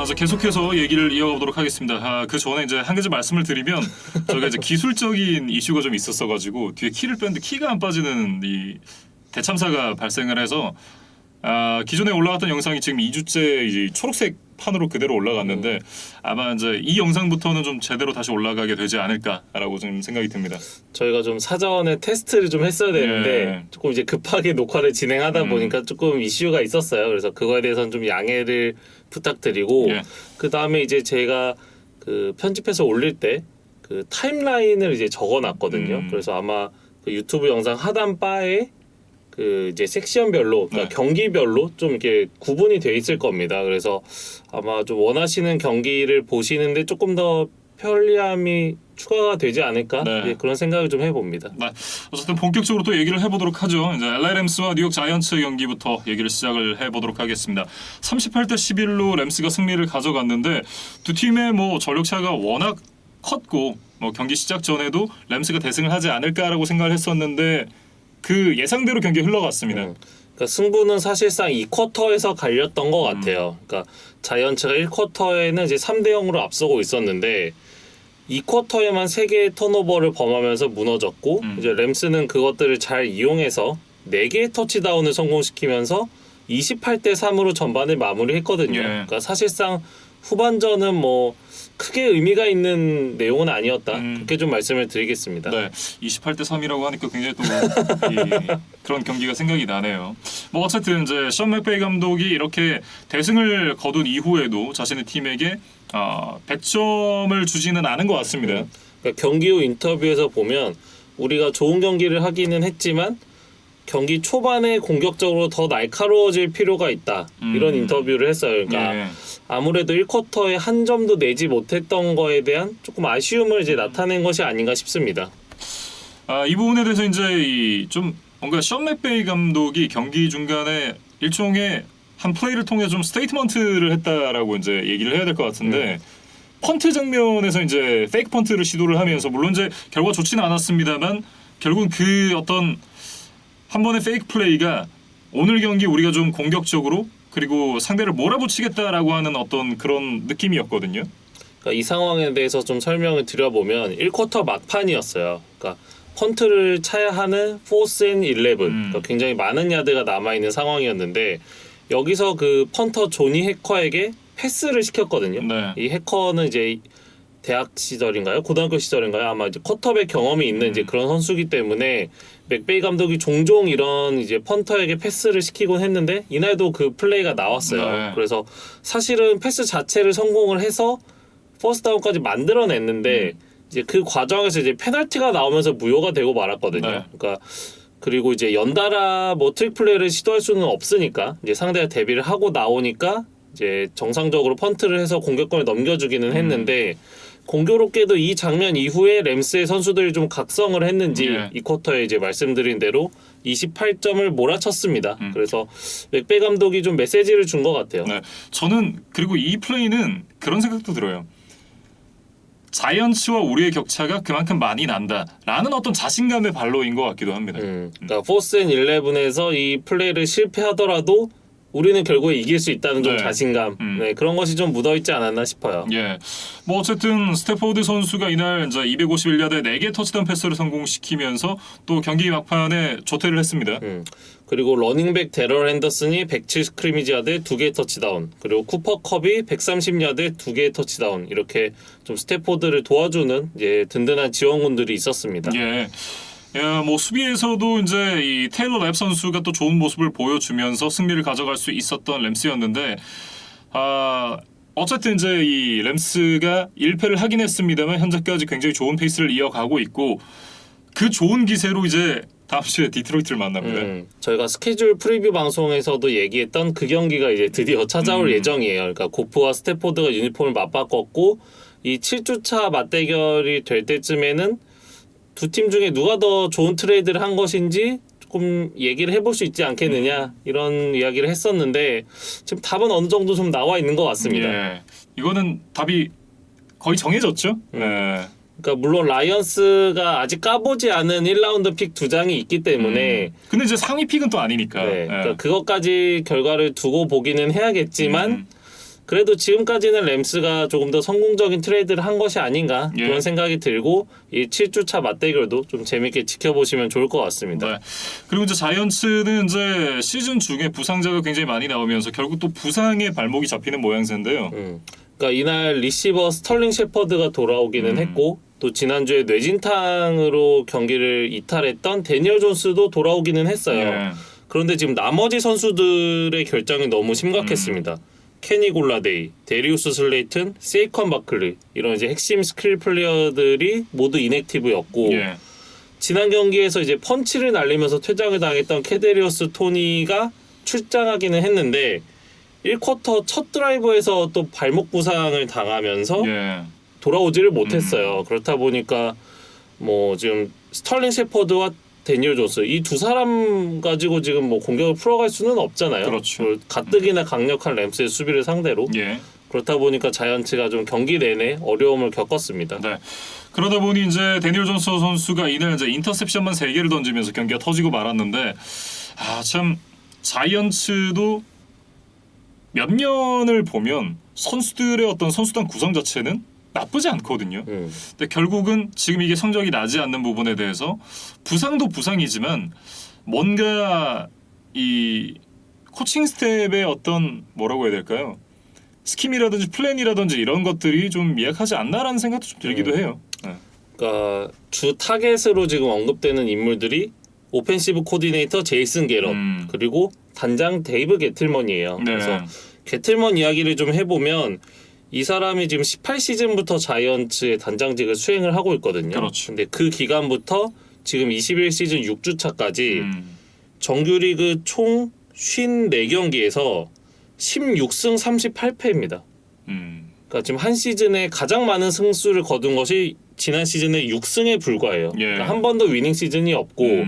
이제 계속해서 얘기를 이어가보도록 하겠습니다. 그 전에 이제 한 가지 말씀을 드리면 저희가 이제 기술적인 이슈가 좀 있었어가지고 뒤에 키를 뺐는데 키가 안 빠지는 이 대참사가 발생을 해서 기존에 올라갔던 영상이 지금 2주째 이제 초록색 판으로 그대로 올라갔는데 아마 이제 이 영상부터는 좀 제대로 다시 올라가게 되지 않을까라고 좀 생각이 듭니다. 저희가 좀 사전에 테스트를 좀 했어야 되는데 조금 이제 급하게 녹화를 진행하다 보니까 조금 이슈가 있었어요. 그래서 그거에 대해서는 좀 양해를 부탁드리고 그 다음에 이제 제가 그 편집해서 올릴 때 그 타임라인을 이제 적어놨거든요. 그래서 아마 그 유튜브 영상 하단 바에 그 이제 섹션별로 그러니까 경기별로 좀 이렇게 구분이 돼 있을 겁니다. 그래서 아마 좀 원하시는 경기를 보시는데 조금 더 편리함이 추가가 되지 않을까 그런 생각을 좀 해봅니다. 어쨌든 본격적으로 또 얘기를 해보도록 하죠. 이제 LA 램스와 뉴욕 자이언츠 경기부터 얘기를 시작을 해보도록 하겠습니다. 38대 11로 램스가 승리를 가져갔는데 두 팀의 뭐 전력 차가 워낙 컸고 뭐 경기 시작 전에도 램스가 대승을 하지 않을까라고 생각을 했었는데 그 예상대로 경기 흘러갔습니다. 그러니까 승부는 사실상 2쿼터에서 갈렸던 것 같아요. 그러니까 자이언츠가 1쿼터에는 이제 3대 0으로 앞서고 있었는데 2쿼터에만 3개의 턴오버를 범하면서 무너졌고 이제 램스는 그것들을 잘 이용해서 4개의 터치다운을 성공시키면서 28대 3으로 전반을 마무리했거든요. 그러니까 사실상 후반전은 뭐 크게 의미가 있는 내용은 아니었다. 그렇게 좀 말씀을 드리겠습니다. 28대 3이라고 하니까 굉장히 또 그런 경기가 생각이 나네요. 뭐 어쨌든 이제 션 맥베이 감독이 이렇게 대승을 거둔 이후에도 자신의 팀에게 100점을 주지는 않은 것 같습니다. 그러니까 경기 후 인터뷰에서 보면 우리가 좋은 경기를 하기는 했지만 경기 초반에 공격적으로 더 날카로워질 필요가 있다. 이런 인터뷰를 했어요. 그러니까 아무래도 1쿼터에 한 점도 내지 못했던 거에 대한 조금 아쉬움을 이제 나타낸 것이 아닌가 싶습니다. 이 부분에 대해서 이제 좀 뭔가 션 맥베이 감독이 경기 중간에 일종의 한 플레이를 통해 좀 스테이트먼트를 했다라고 이제 얘기를 해야 될 것 같은데 펀트 장면에서 이제 페이크 펀트를 시도를 하면서 물론 이제 결과 좋지는 않았습니다만 결국은 그 어떤 한 번의 페이크 플레이가 오늘 경기 우리가 좀 공격적으로 그리고 상대를 몰아붙이겠다라고 하는 어떤 그런 느낌이었거든요. 그러니까 이 상황에 대해서 좀 설명을 드려보면 1쿼터 막판이었어요. 그러니까 펀트를 차야 하는 4th and 11 그러니까 굉장히 많은 야드가 남아있는 상황이었는데 여기서 그 펀터 조니 해커에게 패스를 시켰거든요. 이 해커는 이제 대학 시절인가요? 고등학교 시절인가요? 아마 이제 쿼터백 경험이 있는 이제 그런 선수기 때문에 맥베이 감독이 종종 이런 이제 펀터에게 패스를 시키곤 했는데 이날도 그 플레이가 나왔어요. 그래서 사실은 패스 자체를 성공을 해서 퍼스트다운까지 만들어냈는데 이제 그 과정에서 이제 페널티가 나오면서 무효가 되고 말았거든요. 그러니까 그리고 이제 연달아 뭐 트릭 플레이를 시도할 수는 없으니까 이제 상대가 대비를 하고 나오니까 이제 정상적으로 펀트를 해서 공격권을 넘겨주기는 했는데 공교롭게도 이 장면 이후에 램스의 선수들이 좀 각성을 했는지 이 쿼터에 이제 말씀드린 대로 28점을 몰아쳤습니다. 그래서 맥베이 감독이 좀 메시지를 준 것 같아요. 저는 그리고 이 플레이는 그런 생각도 들어요. 자이언츠와 우리의 격차가 그만큼 많이 난다라는 어떤 자신감의 발로인 것 같기도 합니다. 그러니까 4th and 11에서 이 플레이를 실패하더라도 우리는 결국에 이길 수 있다는 좀 자신감 그런 것이 좀 묻어있지 않았나 싶어요. 뭐 어쨌든 스태포드 선수가 이날 이제 251야드 4개 터치다운 패스를 성공시키면서 또 경기 막판에 조퇴를 했습니다. 그리고 러닝백 데럴 핸더슨이 107 스크리미지 야드에 2개 터치다운 그리고 쿠퍼 컵이 130야드에 2개 터치다운 이렇게 좀 스태포드를 도와주는 이제 든든한 지원군들이 있었습니다. 뭐 수비에서도 이제 이 테일러 랩 선수가 또 좋은 모습을 보여주면서 승리를 가져갈 수 있었던 램스였는데 어쨌든 이제 이 램스가 1패를 하긴 했습니다만 현재까지 굉장히 좋은 페이스를 이어가고 있고 그 좋은 기세로 이제 다음 주에 디트로이트를 만납니다. 저희가 스케줄 프리뷰 방송에서도 얘기했던 그 경기가 이제 드디어 찾아올 예정이에요. 그러니까 고프와 스태포드가 유니폼을 맞바꿨고 이 7주차 맞대결이 될 때쯤에는 두 팀 중에 누가 더 좋은 트레이드를 한 것인지 조금 얘기를 해볼 수 있지 않겠느냐 이런 이야기를 했었는데 지금 답은 어느 정도 좀 나와 있는 것 같습니다. 이거는 답이 거의 정해졌죠. 그러니까 물론 라이언스가 아직 까보지 않은 1라운드 픽 2장이 있기 때문에 근데 이제 상위 픽은 또 아니니까 그러니까 그것까지 결과를 두고 보기는 해야겠지만 그래도 지금까지는 램스가 조금 더 성공적인 트레이드를 한 것이 아닌가 예. 그런 생각이 들고 이 7주차 맞대결도 좀 재밌게 지켜보시면 좋을 것 같습니다. 네. 그리고 이제 자이언츠는 이제 시즌 중에 부상자가 굉장히 많이 나오면서 결국 또 부상에 발목이 잡히는 모양새인데요. 그러니까 이날 리시버 스털링 셰퍼드가 돌아오기는 했고 또 지난주에 뇌진탕으로 경기를 이탈했던 데니얼 존스도 돌아오기는 했어요. 예. 그런데 지금 나머지 선수들의 결장이 너무 심각했습니다. 케니 골라데이, 데리우스 슬레이튼, 세이컨 바클리 이런 이제 핵심 스킬 플레이어들이 모두 인액티브였고 예. 지난 경기에서 이제 펀치를 날리면서 퇴장을 당했던 캐데리우스 토니가 출장하기는 했는데 1쿼터 첫 드라이브에서 또 발목 부상을 당하면서 예. 돌아오지를 못했어요. 그렇다 보니까 뭐 지금 스털링 셰퍼드와 데니얼 존스 이 두 사람 가지고 지금 뭐 공격을 풀어갈 수는 없잖아요. 그렇죠. 가뜩이나 강력한 램스의 수비를 상대로 예. 그렇다 보니까 자이언츠가 좀 경기 내내 어려움을 겪었습니다. 네. 그러다 보니 이제 데니얼 존스 선수가 이날 이제 인터셉션만 3개를 던지면서 경기가 터지고 말았는데 참 자이언츠도 몇 년을 보면 선수들의 어떤 선수단 구성 자체는 나쁘지 않거든요. 근데 결국은 지금 이게 성적이 나지 않는 부분에 대해서 부상도 부상이지만 뭔가 이 코칭 스텝의 어떤 뭐라고 해야 될까요? 스킴이라든지 플랜이라든지 이런 것들이 좀 미약하지 않나라는 생각도 좀 들기도 해요. 네. 그러니까 주 타겟으로 지금 언급되는 인물들이 오펜시브 코디네이터 제이슨 게럿 그리고 단장 데이브 게틀먼이에요. 네. 그래서 게틀먼 이야기를 좀 해보면 이 사람이 지금 18시즌부터 자이언츠의 단장직을 수행을 하고 있거든요. 그렇죠. 근데 그 기간부터 지금 21시즌 6주차까지 정규리그 총 54경기에서 16승 38패입니다. 그러니까 지금 한 시즌에 가장 많은 승수를 거둔 것이 지난 시즌의 6승에 불과해요. 예. 그러니까 한 번도 위닝 시즌이 없고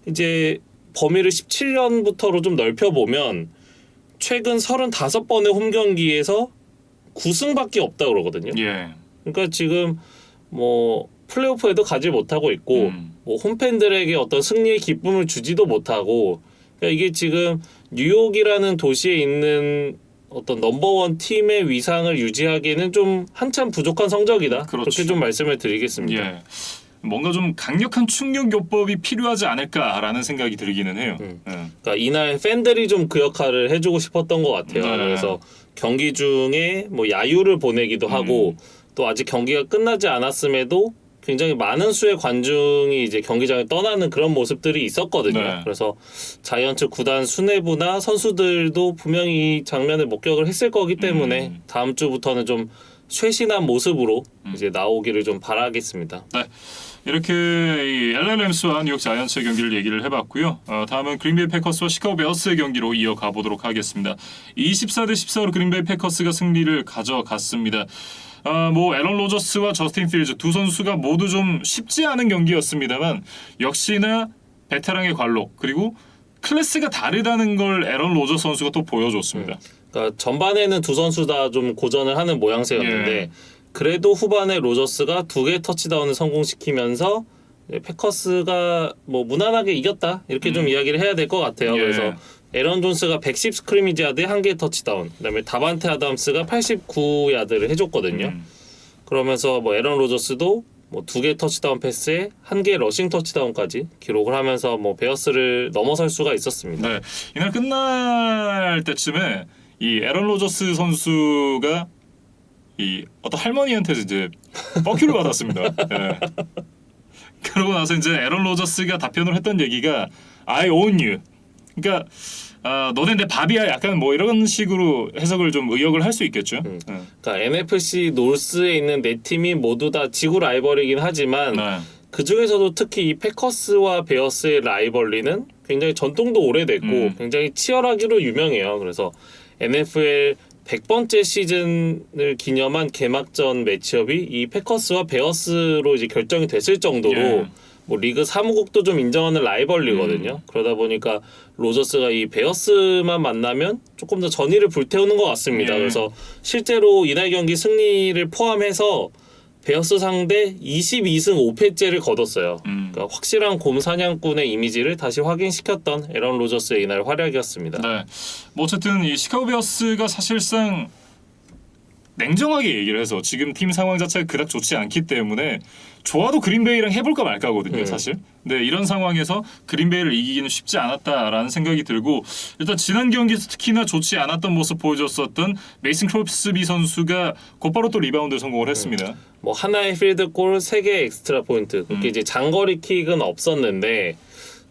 이제 범위를 17년부터로 좀 넓혀보면 최근 35번의 홈 경기에서 9승밖에 없다 그러거든요. 예. 그러니까 지금 뭐 플레이오프에도 가지 못하고 있고 뭐 홈팬들에게 어떤 승리의 기쁨을 주지도 못하고 그러니까 이게 지금 뉴욕이라는 도시에 있는 어떤 넘버원 팀의 위상을 유지하기에는 좀 한참 부족한 성적이다. 그렇죠. 그렇게 좀 말씀을 드리겠습니다. 예. 뭔가 좀 강력한 충격 요법이 필요하지 않을까라는 생각이 들기는 해요. 예. 그러니까 이날 팬들이 좀 그 역할을 해주고 싶었던 것 같아요. 네. 그래서 경기 중에 뭐 야유를 보내기도 하고 또 아직 경기가 끝나지 않았음에도 굉장히 많은 수의 관중이 이제 경기장에 떠나는 그런 모습들이 있었거든요. 네. 그래서 자이언츠 구단 수뇌부나 선수들도 분명히 이 장면을 목격을 했을 거기 때문에 다음 주부터는 좀 쇄신한 모습으로 이제 나오기를 좀 바라겠습니다. 네. 이렇게 이 LA 램스와 뉴욕 자이언츠의 경기를 얘기를 해봤고요. 다음은 그린베이 패커스와 시카고 베어스의 경기로 이어가 보도록 하겠습니다. 24대 14로 그린베이 패커스가 승리를 가져갔습니다. 뭐 애런 로저스와 저스틴 필즈 두 선수가 모두 좀 쉽지 않은 경기였습니다만 역시나 베테랑의 관록 그리고 클래스가 다르다는 걸 애런 로저스 선수가 또 보여줬습니다. 그러니까 전반에는 두 선수 다 좀 고전을 하는 모양새였는데 예. 그래도 후반에 로저스가 2개의 터치다운을 성공시키면서 패커스가 뭐 무난하게 이겼다 이렇게 좀 이야기를 해야 될 것 같아요. 예. 그래서 에런 존스가 110 스크리미지 야드에 1개의 터치다운, 그다음에 다반테 아담스가 89야드를 해줬거든요. 그러면서 뭐 에런 로저스도 뭐 2개의 터치다운 패스에 1개의 러싱 터치다운까지 기록을 하면서 뭐 베어스를 넘어설 수가 있었습니다. 네. 이날 끝날 때쯤에 이 에런 로저스 선수가 이 어떤 할머니한테 이제 뻑큐를 받았습니다. 예. 그러고 나서 이제 에런 로저스가 답변을 했던 얘기가 I own you. 그러니까 너네 내 밥이야. 약간 뭐 이런 식으로 해석을 좀 의역을 할 수 있겠죠. 예. 그러니까 NFC 노스에 있는 네 팀이 모두 다 지구 라이벌이긴 하지만 네. 그 중에서도 특히 이 패커스와 베어스의 라이벌리는 굉장히 전통도 오래됐고 굉장히 치열하기로 유명해요. 그래서 NFL 100번째 시즌을 기념한 개막전 매치업이 이 패커스와 베어스로 이제 결정이 됐을 정도로 예. 뭐 리그 사무국도 좀 인정하는 라이벌리거든요. 그러다 보니까 로저스가 이 베어스만 만나면 조금 더 전의를 불태우는 것 같습니다. 예. 그래서 실제로 이날 경기 승리를 포함해서 베어스 상대 22승 5패째를 거뒀어요. 그러니까 확실한 곰 사냥꾼의 이미지를 다시 확인시켰던 에런 로저스의 이날 활약이었습니다. 네. 뭐 어쨌든 이 시카고 베어스가 사실상 냉정하게 얘기를 해서 지금 팀 상황 자체가 그닥 좋지 않기 때문에 좋아도 그린베이랑 해볼까 말까거든요, 사실. 근데 이런 상황에서 그린베이를 이기기는 쉽지 않았다라는 생각이 들고 일단 지난 경기에서 특히나 좋지 않았던 모습 보여줬었던 메이슨 크롭스비 선수가 곧바로 또 리바운드 성공을 했습니다. 뭐 하나의 필드골 3개의 엑스트라 포인트 그렇게 이제 장거리 킥은 없었는데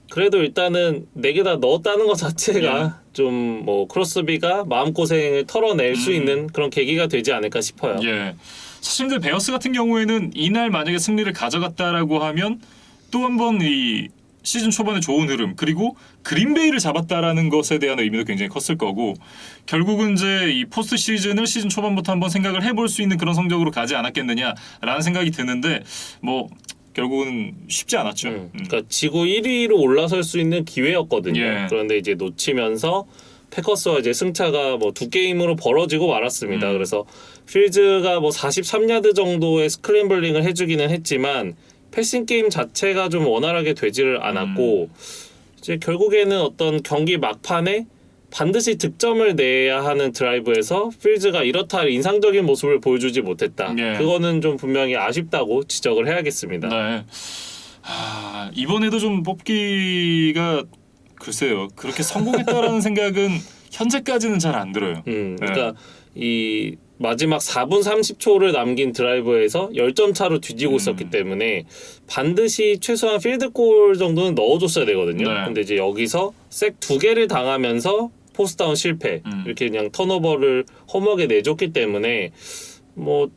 그래도 일단은 4개 다 넣었다는 것 자체가 좀 뭐 크로스비가 마음고생을 털어낼 수 있는 그런 계기가 되지 않을까 싶어요. 예. 사실 근데 베어스 같은 경우에는 이날 만약에 승리를 가져갔다라고 하면 또 한 번 이 시즌 초반에 좋은 흐름 그리고 그린베이를 잡았다라는 것에 대한 의미도 굉장히 컸을 거고 결국은 이제 이 포스트 시즌을 시즌 초반부터 한번 생각을 해볼 수 있는 그런 성적으로 가지 않았겠느냐라는 생각이 드는데 뭐 결국은 쉽지 않았죠. 그러니까 지구 1위로 올라설 수 있는 기회였거든요. 예. 그런데 이제 놓치면서 패커스와 이제 승차가 뭐 2게임으로 벌어지고 말았습니다. 그래서 필즈가 뭐 43야드 정도의 스크램블링을 해주기는 했지만 패싱 게임 자체가 좀 원활하게 되지를 않았고 이제 결국에는 어떤 경기 막판에 반드시 득점을 내야 하는 드라이브에서 필즈가 이렇다 할 인상적인 모습을 보여주지 못했다. 예. 그거는 좀 분명히 아쉽다고 지적을 해야겠습니다. 네. 이번에도 좀 뽑기가 글쎄요 그렇게 성공했다라는 생각은 현재까지는 잘 안 들어요. 그러니까 이 마지막 4분 30초를 남긴 드라이브에서 10점 차로 뒤지고 있었기 때문에 반드시 최소한 필드골 정도는 넣어줬어야 되거든요. 네. 근데 이제 여기서 색 2개를 당하면서 포스트다운 실패 이렇게 그냥 턴오버를 험하게 내줬기 때문에 뭐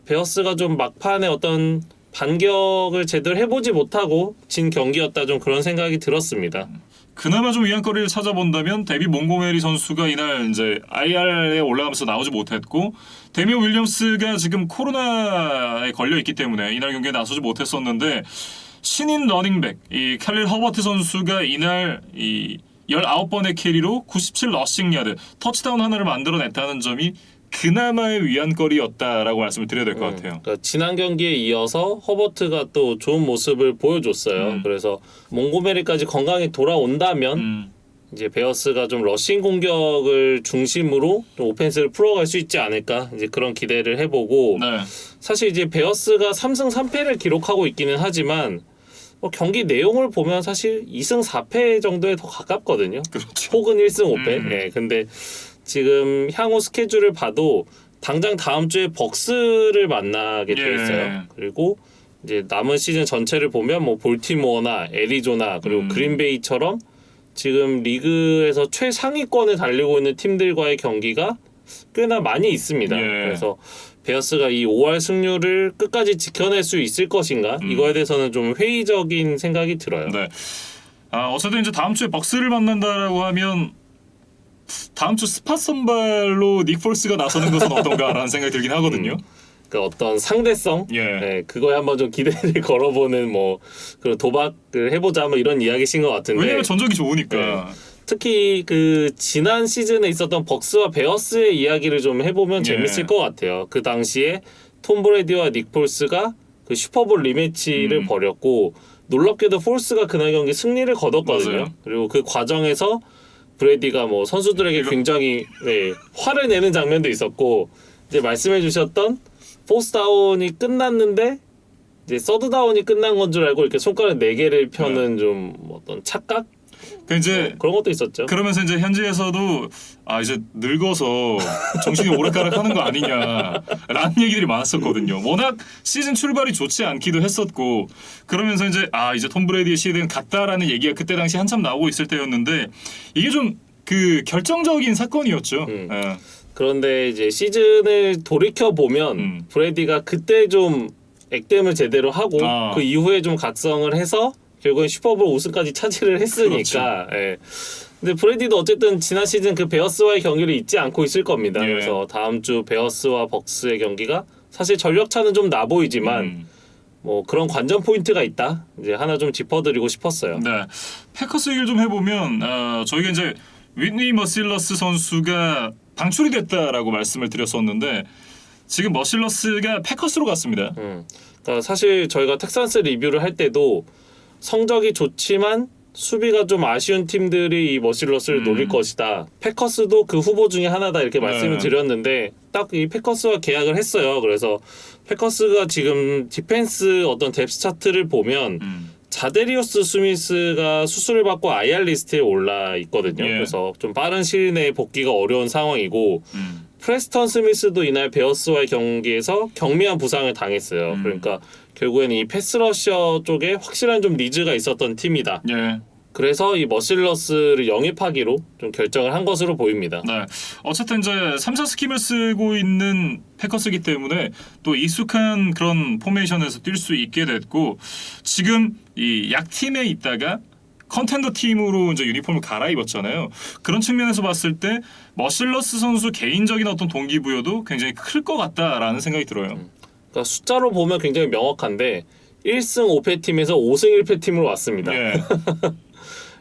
베어스가 좀 막판에 어떤 반격을 제대로 해보지 못하고 진 경기였다 좀 그런 생각이 들었습니다. 그나마 좀 위안거리를 찾아본다면 데비 몽고메리 선수가 이날 이제 IR에 올라가면서 나오지 못했고 데미안 윌리엄스가 지금 코로나에 걸려 있기 때문에 이날 경기에 나서지 못했었는데 신인 러닝백 이 칼릴 허버트 선수가 이날 이 19번의 캐리로 97 러싱 야드 터치다운 하나를 만들어냈다는 점이 그나마의 위안거리였다라고 말씀을 드려야 될 것 같아요. 그러니까 지난 경기에 이어서 허버트가 또 좋은 모습을 보여줬어요. 그래서 몽고메리까지 건강히 돌아온다면 이제 베어스가 좀 러싱 공격을 중심으로 좀 오펜스를 풀어갈 수 있지 않을까 이제 그런 기대를 해보고 네. 사실 이제 베어스가 3승 3패를 기록하고 있기는 하지만 경기 내용을 보면 사실 2승 4패 정도에 더 가깝거든요. 그렇죠. 혹은 1승 5패. 네, 근데 지금 향후 스케줄을 봐도 당장 다음 주에 벅스를 만나게 돼 있어요. 그리고 이제 남은 시즌 전체를 보면 뭐 볼티모어나 애리조나 그리고 그린베이처럼 지금 리그에서 최상위권을 달리고 있는 팀들과의 경기가 꽤나 많이 있습니다. 그래서 베어스가 이 5할 승률을 끝까지 지켜낼 수 있을 것인가 이거에 대해서는 좀 회의적인 생각이 들어요. 네. 어쨌든 이제 다음 주에 벅스를 만난다라고 하면 다음 주 스팟 선발로 닉 폴스가 나서는 것은 어떤가라는 생각이 들긴 하거든요. 그 어떤 상대성, 네, 그거에 한번 좀 기대를 걸어보는 뭐 그런 도박을 해보자 뭐 이런 이야기신 것 같은데. 왜냐면 전적이 좋으니까. 특히 그 지난 시즌에 있었던 벅스와 베어스의 이야기를 좀 해보면 재밌을 것 같아요. 그 당시에 톰 브레디와 닉 폴스가 그 슈퍼볼 리매치를 벌였고 놀랍게도 폴스가 그날 경기 승리를 거뒀거든요. 맞아요. 그리고 그 과정에서 브레디가 뭐 선수들에게 굉장히 화를 내는 장면도 있었고 이제 말씀해주셨던 포스트 다운이 끝났는데 이제 서드 다운이 끝난 건 줄 알고 이렇게 손가락 4개를 펴는 좀 어떤 착각 그 이제 그런 것도 있었죠. 그러면서 이제 현지에서도 이제 늙어서 정신이 오락가락하는 거 아니냐라는 얘기들이 많았었거든요. 워낙 시즌 출발이 좋지 않기도 했었고 그러면서 이제 톰 브레이디의 시대는 갔다라는 얘기가 그때 당시 한참 나오고 있을 때였는데 이게 좀 그 결정적인 사건이었죠. 그런데 이제 시즌을 돌이켜 보면 브레이디가 그때 좀 액땜을 제대로 하고 그 이후에 좀 각성을 해서 결국엔 슈퍼볼 우승까지 차지를 했으니까. 그렇죠. 근데 브레이디도 어쨌든 지난 시즌 그 베어스와의 경기를 잊지 않고 있을 겁니다. 그래서 다음 주 베어스와 벅스의 경기가 사실 전력 차는 좀 나 보이지만 뭐 그런 관전 포인트가 있다. 이제 하나 좀 짚어드리고 싶었어요. 네, 패커스 얘기를 좀 해보면 저희가 이제 윗니 머실러스 선수가 방출이 됐다라고 말씀을 드렸었는데 지금 머실러스가 패커스로 갔습니다. 그러니까 사실 저희가 텍산스 리뷰를 할 때도 성적이 좋지만 수비가 좀 아쉬운 팀들이 이 머실러스를 노릴 것이다. 패커스도 그 후보 중에 하나다 이렇게 말씀을 드렸는데 딱 이 패커스와 계약을 했어요. 그래서 패커스가 지금 디펜스 어떤 뎁스 차트를 보면 자데리우스 스미스가 수술을 받고 IR 리스트에 올라 있거든요. 예. 그래서 좀 빠른 시일 내에 복귀가 어려운 상황이고 프레스턴 스미스도 이날 베어스와의 경기에서 경미한 부상을 당했어요. 그러니까 결국에는 이 패스러셔 쪽에 확실한 좀 니즈가 있었던 팀이다. 예. 그래서 이 머실러스를 영입하기로 좀 결정을 한 것으로 보입니다. 네. 어쨌든 이제 3사 스킴을 쓰고 있는 패커스이기 때문에 또 익숙한 그런 포메이션에서 뛸 수 있게 됐고 지금 이 약팀에 있다가 컨텐더 팀으로 이제 유니폼을 갈아입었잖아요. 그런 측면에서 봤을 때 머실러스 선수 개인적인 어떤 동기부여도 굉장히 클 것 같다라는 생각이 들어요. 그러니까 숫자로 보면 굉장히 명확한데 1승 5패 팀에서 5승 1패 팀으로 왔습니다. 예.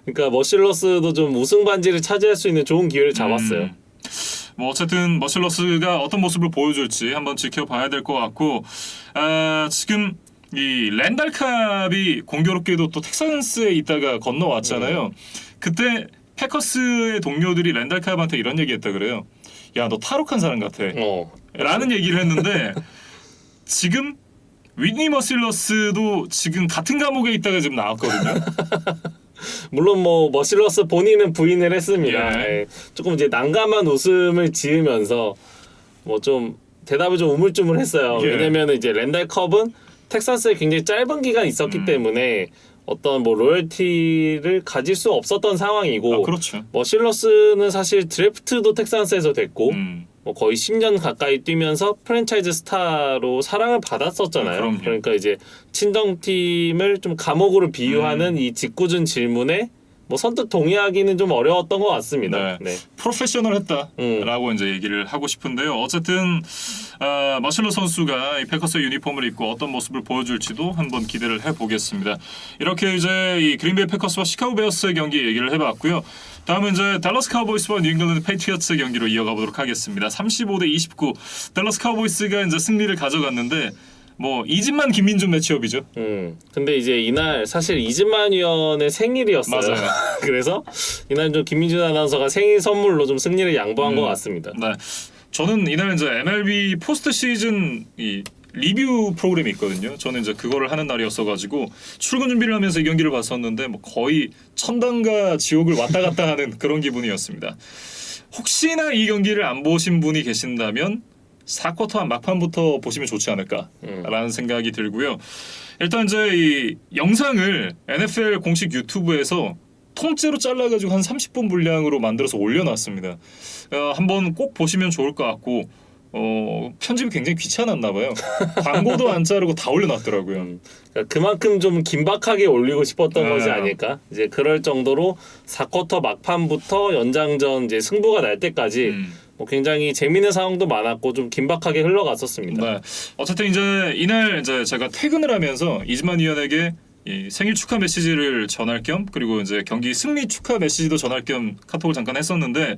그러니까 머실러스도 좀 우승 반지를 차지할 수 있는 좋은 기회를 잡았어요. 뭐 어쨌든 머실러스가 어떤 모습을 보여줄지 한번 지켜봐야 될 것 같고 지금 이 랜달 캅이 공교롭게도 또 텍사스에 있다가 건너왔잖아요. 그때 패커스의 동료들이 랜달 캅한테 이런 얘기했다 그래요. 야, 너 탈옥한 사람 같아. 라는 얘기를 했는데 지금 휘트니 머실러스도 지금 같은 감옥에 있다가 지금 나왔거든요. 물론 뭐 머실러스 본인은 부인을 했습니다. 예. 예. 조금 이제 난감한 웃음을 지으면서 뭐 좀 대답을 좀 우물쭈물했어요. 예. 왜냐면 이제 랜달 컵은 텍사스에 굉장히 짧은 기간 있었기 때문에 어떤 뭐 로열티를 가질 수 없었던 상황이고 그렇죠. 머실러스는 사실 드래프트도 텍사스에서 됐고 뭐 거의 10년 가까이 뛰면서 프랜차이즈 스타로 사랑을 받았었잖아요. 그럼요. 그러니까 이제 친정팀을 좀 감옥으로 비유하는 이 짓궂은 질문에 뭐 선뜻 동의하기는 좀 어려웠던 것 같습니다. 네. 프로페셔널했다라고 이제 얘기를 하고 싶은데요. 어쨌든 머실러 선수가 이 패커스의 유니폼을 입고 어떤 모습을 보여줄지도 한번 기대를 해보겠습니다. 이렇게 이제 이 그린베이 패커스와 시카고 베어스의 경기 얘기를 해봤고요. 다음은 이제 달러스 카우보이스와 뉴잉글랜드 페이트리어츠의 경기로 이어가 보도록 하겠습니다. 35대 29. 달러스 카우보이스가 이제 승리를 가져갔는데 뭐 이진만 김민준 매치업이죠. 근데 이제 이날 사실 이진만 위원의 생일이었어요. 맞아요. 그래서 이날 좀 김민준 아나운서가 생일 선물로 좀 승리를 양보한 것 같습니다. 네. 저는 이날 이제 MLB 포스트 시즌 이 리뷰 프로그램이 있거든요. 저는 이제 그거를 하는 날이었어가지고 출근 준비를 하면서 이 경기를 봤었는데 뭐 거의 천당과 지옥을 왔다 갔다 하는 그런 기분이었습니다. 혹시나 이 경기를 안 보신 분이 계신다면 4쿼터 한 막판부터 보시면 좋지 않을까라는 생각이 들고요. 일단 이제 이 영상을 NFL 공식 유튜브에서 통째로 잘라가지고 한 30분 분량으로 만들어서 올려놨습니다. 한번 꼭 보시면 좋을 것 같고 편집이 굉장히 귀찮았나 봐요. 광고도 안 자르고 다 올려놨더라고요. 그러니까 그만큼 좀 긴박하게 올리고 싶었던 것이 아닐까. 이제 그럴 정도로 4쿼터 막판부터 연장전 이제 승부가 날 때까지 뭐 굉장히 재미있는 상황도 많았고 좀 긴박하게 흘러갔었습니다. 네. 어쨌든 이제 이날 이제 제가 퇴근을 하면서 이즈만 위원에게 이 생일 축하 메시지를 전할 겸 그리고 이제 경기 승리 축하 메시지도 전할 겸 카톡을 잠깐 했었는데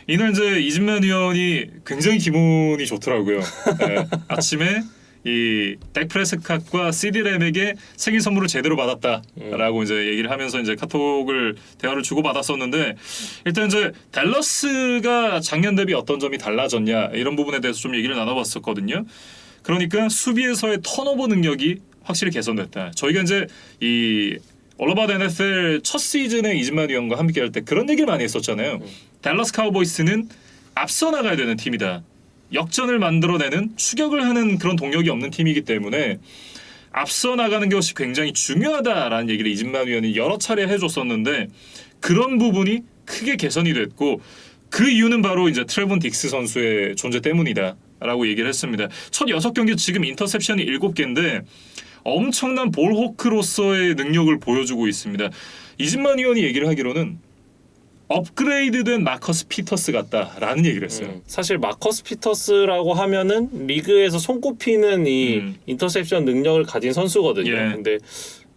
이날 이제 이진만 위원이 굉장히 기분이 좋더라고요. 네. 아침에 이 덱 프레스캅과 CD램에게 생일 선물을 제대로 받았다라고 이제 얘기를 하면서 이제 카톡을 대화를 주고 받았었는데 일단 이제 댈러스가 작년 대비 어떤 점이 달라졌냐 이런 부분에 대해서 좀 얘기를 나눠봤었거든요. 그러니까 수비에서의 턴오버 능력이 확실히 개선됐다. 저희가 이제 이 올어바드 NFL 첫 시즌에 이진만 위원과 함께 할 때 그런 얘기를 많이 했었잖아요. 댈러스 카우보이스는 앞서 나가야 되는 팀이다. 역전을 만들어내는 추격을 하는 그런 동력이 없는 팀이기 때문에 앞서 나가는 것이 굉장히 중요하다라는 얘기를 이진만 위원이 여러 차례 해줬었는데 그런 부분이 크게 개선이 됐고 그 이유는 바로 이제 트레본 딕스 선수의 존재 때문이다라고 얘기를 했습니다. 첫 6경기 지금 인터셉션이 7개인데 엄청난 볼호크로서의 능력을 보여주고 있습니다. 이진만 위원이 얘기를 하기로는 업그레이드된 마커스 피터스 같다라는 얘기를 했어요. 사실 마커스 피터스라고 하면은 리그에서 손꼽히는 이 인터셉션 능력을 가진 선수거든요. 예. 근데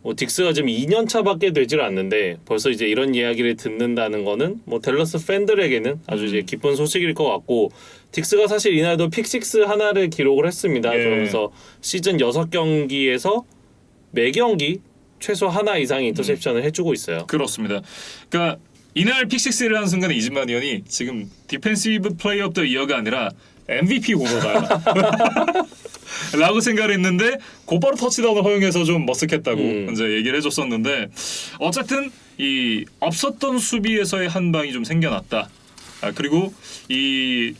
뭐 딕스가 지금 2년 차밖에 되질 않는데 벌써 이제 이런 이야기를 듣는다는 거는 뭐 댈러스 팬들에게는 아주 이제 기쁜 소식일 것 같고 딕스가 사실 이날도 픽6 하나를 기록을 했습니다. 예. 그러면서 시즌 6경기에서 매 경기 최소 하나 이상의 인터셉션을 해주고 있어요. 그렇습니다. 그러니까 이날 픽식스를 한 순간에 이진만 의원이 지금 디펜시브 플레이어 오브 더 이어가 아니라 MVP 후보다 라고 생각을 했는데 곧바로 터치다운을 허용해서 좀 머쓱했다고 이제 얘기를 해줬었는데 어쨌든 이 없었던 수비에서의 한 방이 좀 생겨났다. 그리고 이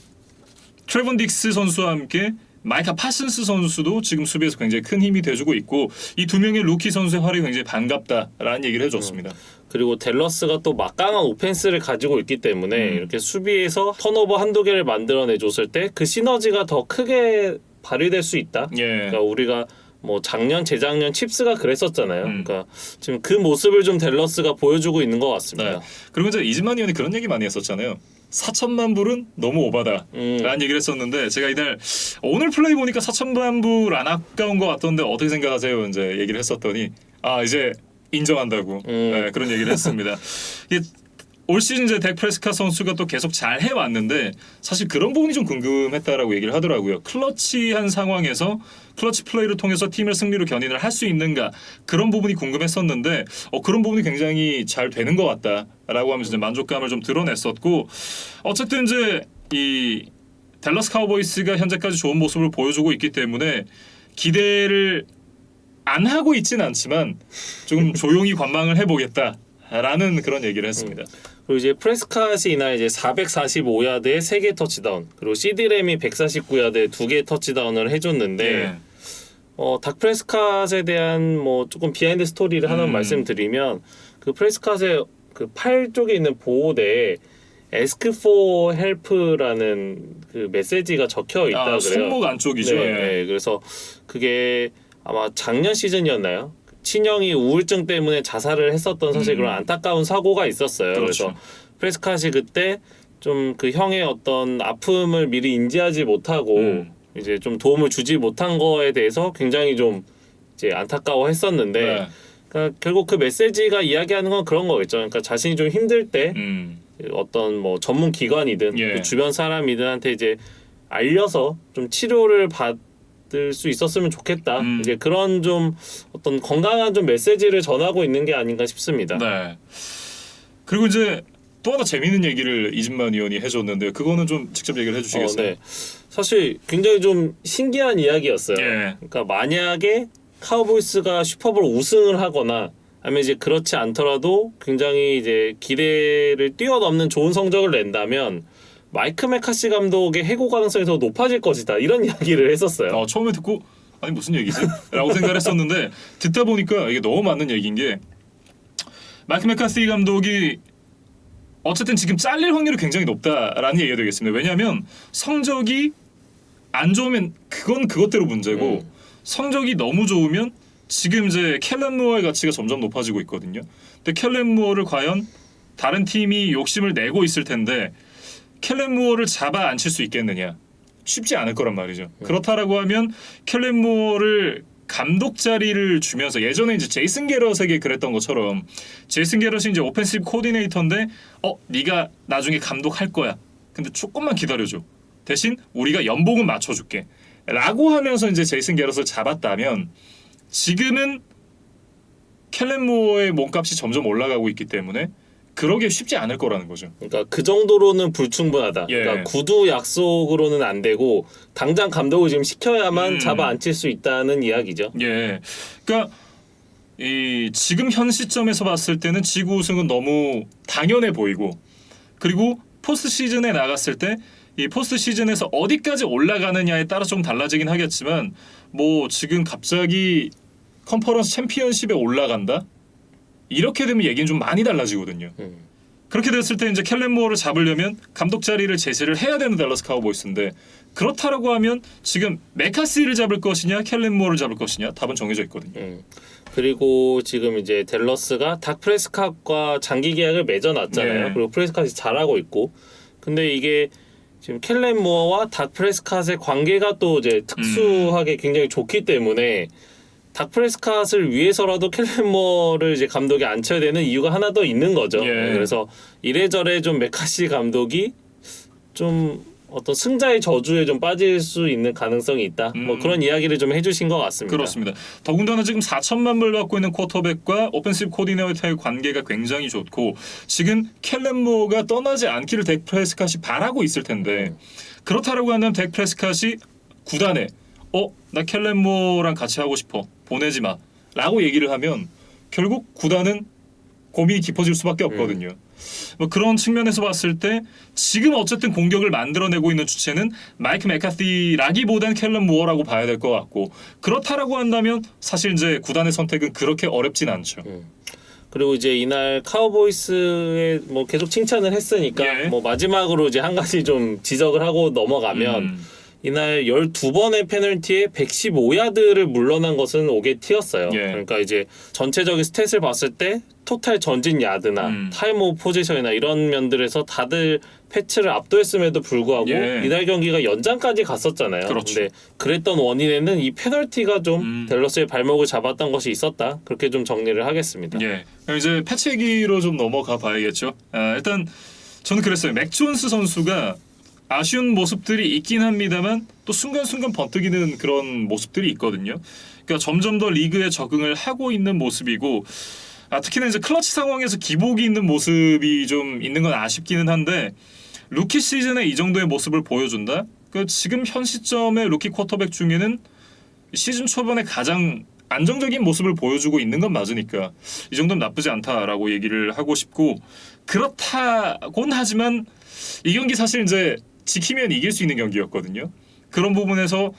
트레번 딕스 선수와 함께 마이카 파슨스 선수도 지금 수비에서 굉장히 큰 힘이 돼주고 있고 이 두 명의 루키 선수의 활약이 굉장히 반갑다라는 얘기를 해줬습니다. 그리고 댈러스가 또 막강한 오펜스를 가지고 있기 때문에 이렇게 수비에서 턴오버 한두 개를 만들어내줬을 때 그 시너지가 더 크게 발휘될 수 있다. 예. 그러니까 우리가 뭐 작년, 재작년 칩스가 그랬었잖아요. 그러니까 지금 그 모습을 좀 댈러스가 보여주고 있는 것 같습니다. 네. 그리고 이제 이즈만 의원이 그런 얘기 많이 했었잖아요. 4천만 불은 너무 오바다라는 얘기를 했었는데 제가 이날 오늘 플레이 보니까 4천만 불 안 아까운 것 같던데 어떻게 생각하세요? 이제 얘기를 했었더니 이제 인정한다고 네, 그런 얘기를 했습니다. 이게 올 시즌 이제 덱 프레스카 선수가 또 계속 잘 해왔는데 사실 그런 부분이 좀 궁금했다라고 얘기를 하더라고요. 클러치한 상황에서 클러치 플레이를 통해서 팀을 승리로 견인을 할 수 있는가 그런 부분이 궁금했었는데 그런 부분이 굉장히 잘 되는 것 같다라고 하면서 이제 만족감을 좀 드러냈었고 어쨌든 이제 이 댈러스 카우보이스가 현재까지 좋은 모습을 보여주고 있기 때문에 기대를 안 하고 있지는 않지만 조금 조용히 관망을 해보겠다라는 그런 얘기를 했습니다. 그리고 이제 프레스캇이 이날 이제 445야드에 3개 터치다운, 그리고 CD램이 149야드에 2개 터치다운을 해줬는데 닥 프레스캇에 대한 뭐 조금 비하인드 스토리를 하나 말씀드리면 그 프레스캇의 그 팔 쪽에 있는 보호대에 Ask for help라는 그 메시지가 적혀 있다 그래요. 손목 안쪽이죠. 네, 네. 그래서 그게 아마 작년 시즌이었나요? 친형이 우울증 때문에 자살을 했었던 사실 그런 안타까운 사고가 있었어요. 그렇죠. 그래서 프레스캇이 그때 좀 그 형의 어떤 아픔을 미리 인지하지 못하고 이제 좀 도움을 주지 못한 거에 대해서 굉장히 좀 이제 안타까워했었는데 네. 그러니까 결국 그 메시지가 이야기하는 건 그런 거겠죠. 그러니까 자신이 좀 힘들 때 어떤 뭐 전문 기관이든 예. 그 주변 사람이든한테 이제 알려서 좀 치료를 받을 수 있었으면 좋겠다. 이제 그런 좀 어떤 건강한 좀 메시지를 전하고 있는 게 아닌가 싶습니다. 네. 그리고 이제 또 하나 재미있는 얘기를 이진만 의원이 해줬는데 그거는 좀 직접 얘기를 해주시겠어요? 네. 사실 굉장히 좀 신기한 이야기였어요. 예. 그러니까 만약에 카우보이스가 슈퍼볼 우승을 하거나 아니면 이제 그렇지 않더라도 굉장히 이제 기대를 뛰어넘는 좋은 성적을 낸다면 마이크 메카시 감독의 해고 가능성이 더 높아질 것이다. 이런 이야기를 했었어요. 처음에 듣고 아니 무슨 얘기지? 라고 생각을 했었는데 듣다 보니까 이게 너무 맞는 얘기인 게 마이크 메카시 감독이 어쨌든 지금 잘릴 확률이 굉장히 높다라는 얘기가 되겠습니다. 왜냐하면 성적이 안 좋으면 그건 그것대로 문제고 성적이 너무 좋으면 지금 이제 켈렌 무어의 가치가 점점 높아지고 있거든요. 근데 켈렌 무어를 과연 다른 팀이 욕심을 내고 있을 텐데 켈렌 무어를 잡아 앉힐 수 있겠느냐? 쉽지 않을 거란 말이죠. 그렇다라고 하면 켈렌 무어를 감독 자리를 주면서 예전에 이제 제이슨 게럿에게 그랬던 것처럼 제이슨 게럿이 이제 오펜시브 코디네이터인데 네가 나중에 감독할 거야. 근데 조금만 기다려줘. 대신 우리가 연봉은 맞춰줄게. 라고 하면서 이제 제이슨 게럿을 잡았다면 지금은 켈렌 무어의 몸값이 점점 올라가고 있기 때문에 그러기 쉽지 않을 거라는 거죠. 그러니까 그 정도로는 불충분하다. 예. 그러니까 구두 약속으로는 안 되고 당장 감독을 지금 시켜야만 잡아 앉힐 수 있다는 이야기죠. 예. 그러니까 이 지금 현 시점에서 봤을 때는 지구 우승은 너무 당연해 보이고 그리고 포스트 시즌에 나갔을 때 이 포스트 시즌에서 어디까지 올라가느냐에 따라 좀 달라지긴 하겠지만 뭐 지금 갑자기 컨퍼런스 챔피언십에 올라간다? 이렇게 되면 얘기는 좀 많이 달라지거든요. 그렇게 됐을 때 이제 켈렌 무어를 잡으려면 감독 자리를 제시를 해야 되는 댈러스 카우보이스인데 그렇다라고 하면 지금 메카시를 잡을 것이냐 켈렌 무어를 잡을 것이냐 답은 정해져 있거든요. 그리고 지금 이제 댈러스가 닥 프레스캇과 장기 계약을 맺어놨잖아요. 네. 그리고 프레스캇이 잘하고 있고 근데 이게 지금 켈렌 무어와 닥 프레스캇의 관계가 또 이제 특수하게 굉장히 좋기 때문에 닥 프레스캇을 위해서라도 켈렌 무어를 이제 감독이 앉혀야 되는 이유가 하나 더 있는 거죠. 예. 그래서 이래저래 좀 메카시 감독이 좀 어떤 승자의 저주에 좀 빠질 수 있는 가능성이 있다. 뭐 그런 이야기를 좀 해주신 것 같습니다. 그렇습니다. 더군다나 지금 4천만 불 받고 있는 쿼터백과 오펜시브 코디네이터의 관계가 굉장히 좋고 지금 켈렌 무어가 떠나지 않기를 덱 프레스캇이 바라고 있을 텐데 그렇다라고 한다면 덱 프레스캇이 구단에 나 켈렌 무어랑 같이 하고 싶어 보내지 마 라고 얘기를 하면 결국 구단은 고민이 깊어질 수밖에 없거든요. 뭐 그런 측면에서 봤을 때 지금 어쨌든 공격을 만들어내고 있는 주체는 마이크 맥카시라기보단 켈런 무어라고 봐야 될 것 같고 그렇다라고 한다면 사실 이제 구단의 선택은 그렇게 어렵진 않죠. 그리고 이제 이날 카우보이스에 뭐 계속 칭찬을 했으니까 예. 뭐 마지막으로 이제 한 가지 좀 지적을 하고 넘어가면 이날 12번의 페널티에 115야드를 물러난 것은 오게티였어요. 예. 그러니까 이제 전체적인 스탯을 봤을 때 토탈 전진 야드나 타임 오브 포지션이나 이런 면들에서 다들 패치를 압도했음에도 불구하고 예. 이날 경기가 연장까지 갔었잖아요. 그렇죠. 근데 그랬던 원인에는 이 페널티가 좀 댈러스의 발목을 잡았던 것이 있었다. 그렇게 좀 정리를 하겠습니다. 예. 그럼 이제 패치 얘기로 좀 넘어가 봐야겠죠. 일단 저는 그랬어요. 맥 존스 선수가 아쉬운 모습들이 있긴 합니다만 또 순간순간 번뜩이는 그런 모습들이 있거든요. 그러니까 점점 더 리그에 적응을 하고 있는 모습이고 특히나 이제 클러치 상황에서 기복이 있는 모습이 좀 있는 건 아쉽기는 한데 루키 시즌에 이 정도의 모습을 보여준다? 그 지금 현 시점의 루키 쿼터백 중에는 시즌 초반에 가장 안정적인 모습을 보여주고 있는 건 맞으니까 이 정도는 나쁘지 않다라고 얘기를 하고 싶고 그렇다곤 하지만 이 경기 사실 이제 지키면 이길 수 있는 경기였거든요. 그런 부분에서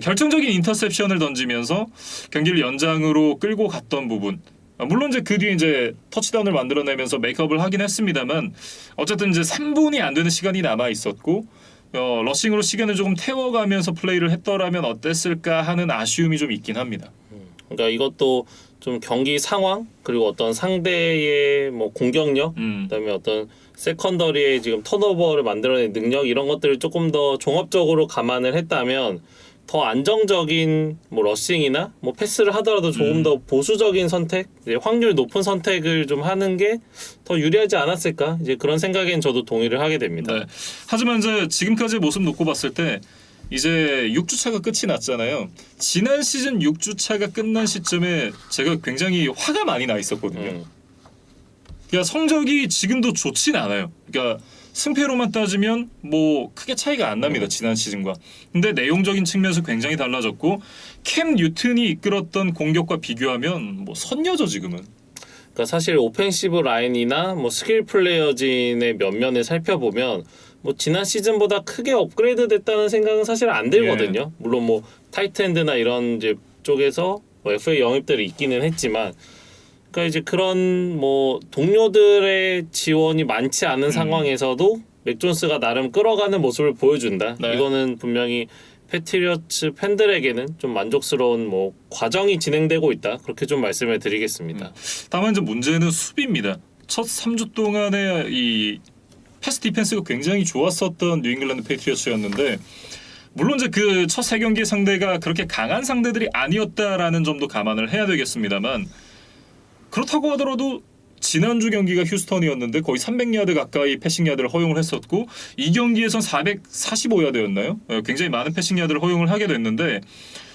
결정적인 인터셉션을 던지면서 경기를 연장으로 끌고 갔던 부분 물론 이제 그 뒤에 이제 터치다운을 만들어내면서 메이크업을 하긴 했습니다만 어쨌든 이제 3분이 안 되는 시간이 남아 있었고 러싱으로 시간을 조금 태워가면서 플레이를 했더라면 어땠을까 하는 아쉬움이 좀 있긴 합니다. 그러니까 이것도 좀 경기 상황 그리고 어떤 상대의 뭐 공격력 그다음에 어떤 세컨더리의 지금 턴오버를 만들어낸 능력 이런 것들을 조금 더 종합적으로 감안을 했다면 더 안정적인 뭐 러싱이나 뭐 패스를 하더라도 조금 더 보수적인 선택, 이제 확률 높은 선택을 좀 하는 게 더 유리하지 않았을까? 이제 그런 생각엔 저도 동의를 하게 됩니다. 네. 하지만 이제 지금까지의 모습 놓고 봤을 때 이제 6주차가 끝이 났잖아요. 지난 시즌 6주차가 끝난 시점에 제가 굉장히 화가 많이 나 있었거든요. 그러니까 성적이 지금도 좋진 않아요. 그러니까 승패로만 따지면 뭐 크게 차이가 안 납니다. 지난 시즌과. 근데 내용적인 측면에서 굉장히 달라졌고 캠 뉴튼이 이끌었던 공격과 비교하면 뭐 선녀죠 지금은. 그러니까 사실 오펜시브 라인이나 뭐 스킬 플레이어진의 면면을 살펴보면 뭐 지난 시즌보다 크게 업그레이드 됐다는 생각은 사실 안 들거든요. 물론 뭐 타이트엔드나 이런 이제 쪽에서 뭐 FA 영입들이 있기는 했지만 그러니까 이제 그런 뭐 동료들의 지원이 많지 않은 상황에서도 맥 존스가 나름 끌어가는 모습을 보여준다. 네. 이거는 분명히 패트리어츠 팬들에게는 좀 만족스러운 뭐 과정이 진행되고 있다. 그렇게 좀 말씀을 드리겠습니다. 다만 이제 문제는 수비입니다. 첫 3주 동안의 이 패스 디펜스가 굉장히 좋았었던 뉴잉글랜드 패트리어츠였는데 물론 이제 그 첫 세 경기 상대가 그렇게 강한 상대들이 아니었다라는 점도 감안을 해야 되겠습니다만 그렇다고 하더라도 지난주 경기가 휴스턴이었는데 거의 300야드 가까이 패싱야드를 허용을 했었고 이 경기에선 445야드였나요? 굉장히 많은 패싱야드를 허용을 하게 됐는데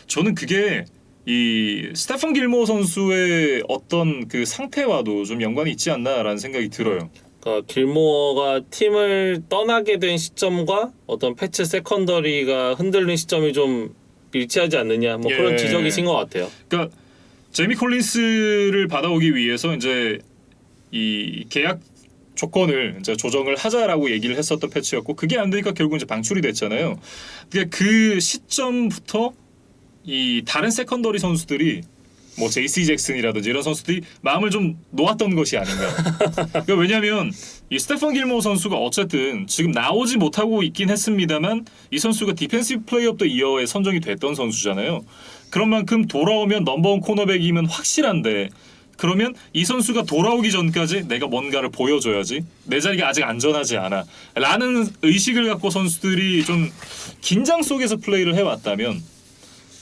저는 그게 이 스테판 길모어 선수의 어떤 그 상태와도 좀 연관이 있지 않나라는 생각이 들어요. 그러니까 길모어가 팀을 떠나게 된 시점과 어떤 패치 세컨더리가 흔들린 시점이 좀 일치하지 않느냐 뭐 그런 지적이신 것 같아요. 그러니까 제이미 콜린스를 받아오기 위해서 이제 이 계약 조건을 이제 조정을 하자라고 얘기를 했었던 패치였고 그게 안 되니까 결국 이제 방출이 됐잖아요. 그러니까 그 시점부터 이 다른 세컨더리 선수들이 뭐 제이씨 잭슨이라든지 이런 선수들이 마음을 좀 놓았던 것이 아닌가. 그러니까 왜냐하면 이 스테판 길모어 선수가 어쨌든 지금 나오지 못하고 있긴 했습니다만 이 선수가 디펜시브 플레이어 오브 더 이어에 선정이 됐던 선수잖아요. 그런 만큼 돌아오면 넘버원 코너백이면 확실한데 그러면 이 선수가 돌아오기 전까지 내가 뭔가를 보여줘야지 내 자리가 아직 안전하지 않아 라는 의식을 갖고 선수들이 좀 긴장 속에서 플레이를 해왔다면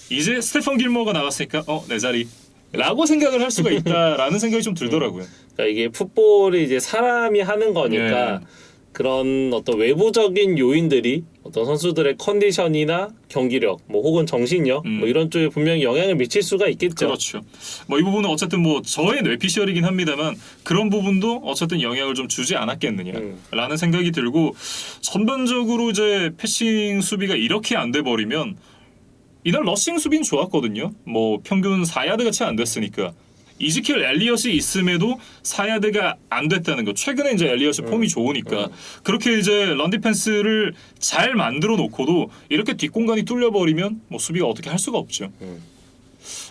이제 스테판 길모어가 나갔으니까 내 자리 라고 생각을 할 수가 있다라는 생각이 좀 들더라고요. 그러니까 이게 풋볼이 이제 사람이 하는 거니까 그런 어떤 외부적인 요인들이 어떤 선수들의 컨디션이나 경기력, 뭐 혹은 정신력, 뭐 이런 쪽에 분명히 영향을 미칠 수가 있겠죠. 그렇죠. 뭐 이 부분은 어쨌든 뭐 저의 뇌피셜이긴 합니다만 그런 부분도 어쨌든 영향을 좀 주지 않았겠느냐라는 생각이 들고 전반적으로 이제 패싱 수비가 이렇게 안 돼 버리면 이날 러싱 수비는 좋았거든요. 뭐 평균 4야드가 채 안 됐으니까. 이즈키엘 엘리엇이 있음에도 4야드가 안 됐다는 거. 최근에 이제 엘리엇이 폼이 좋으니까 그렇게 이제 런 디펜스를 잘 만들어 놓고도 이렇게 뒷공간이 뚫려 버리면 뭐 수비가 어떻게 할 수가 없죠.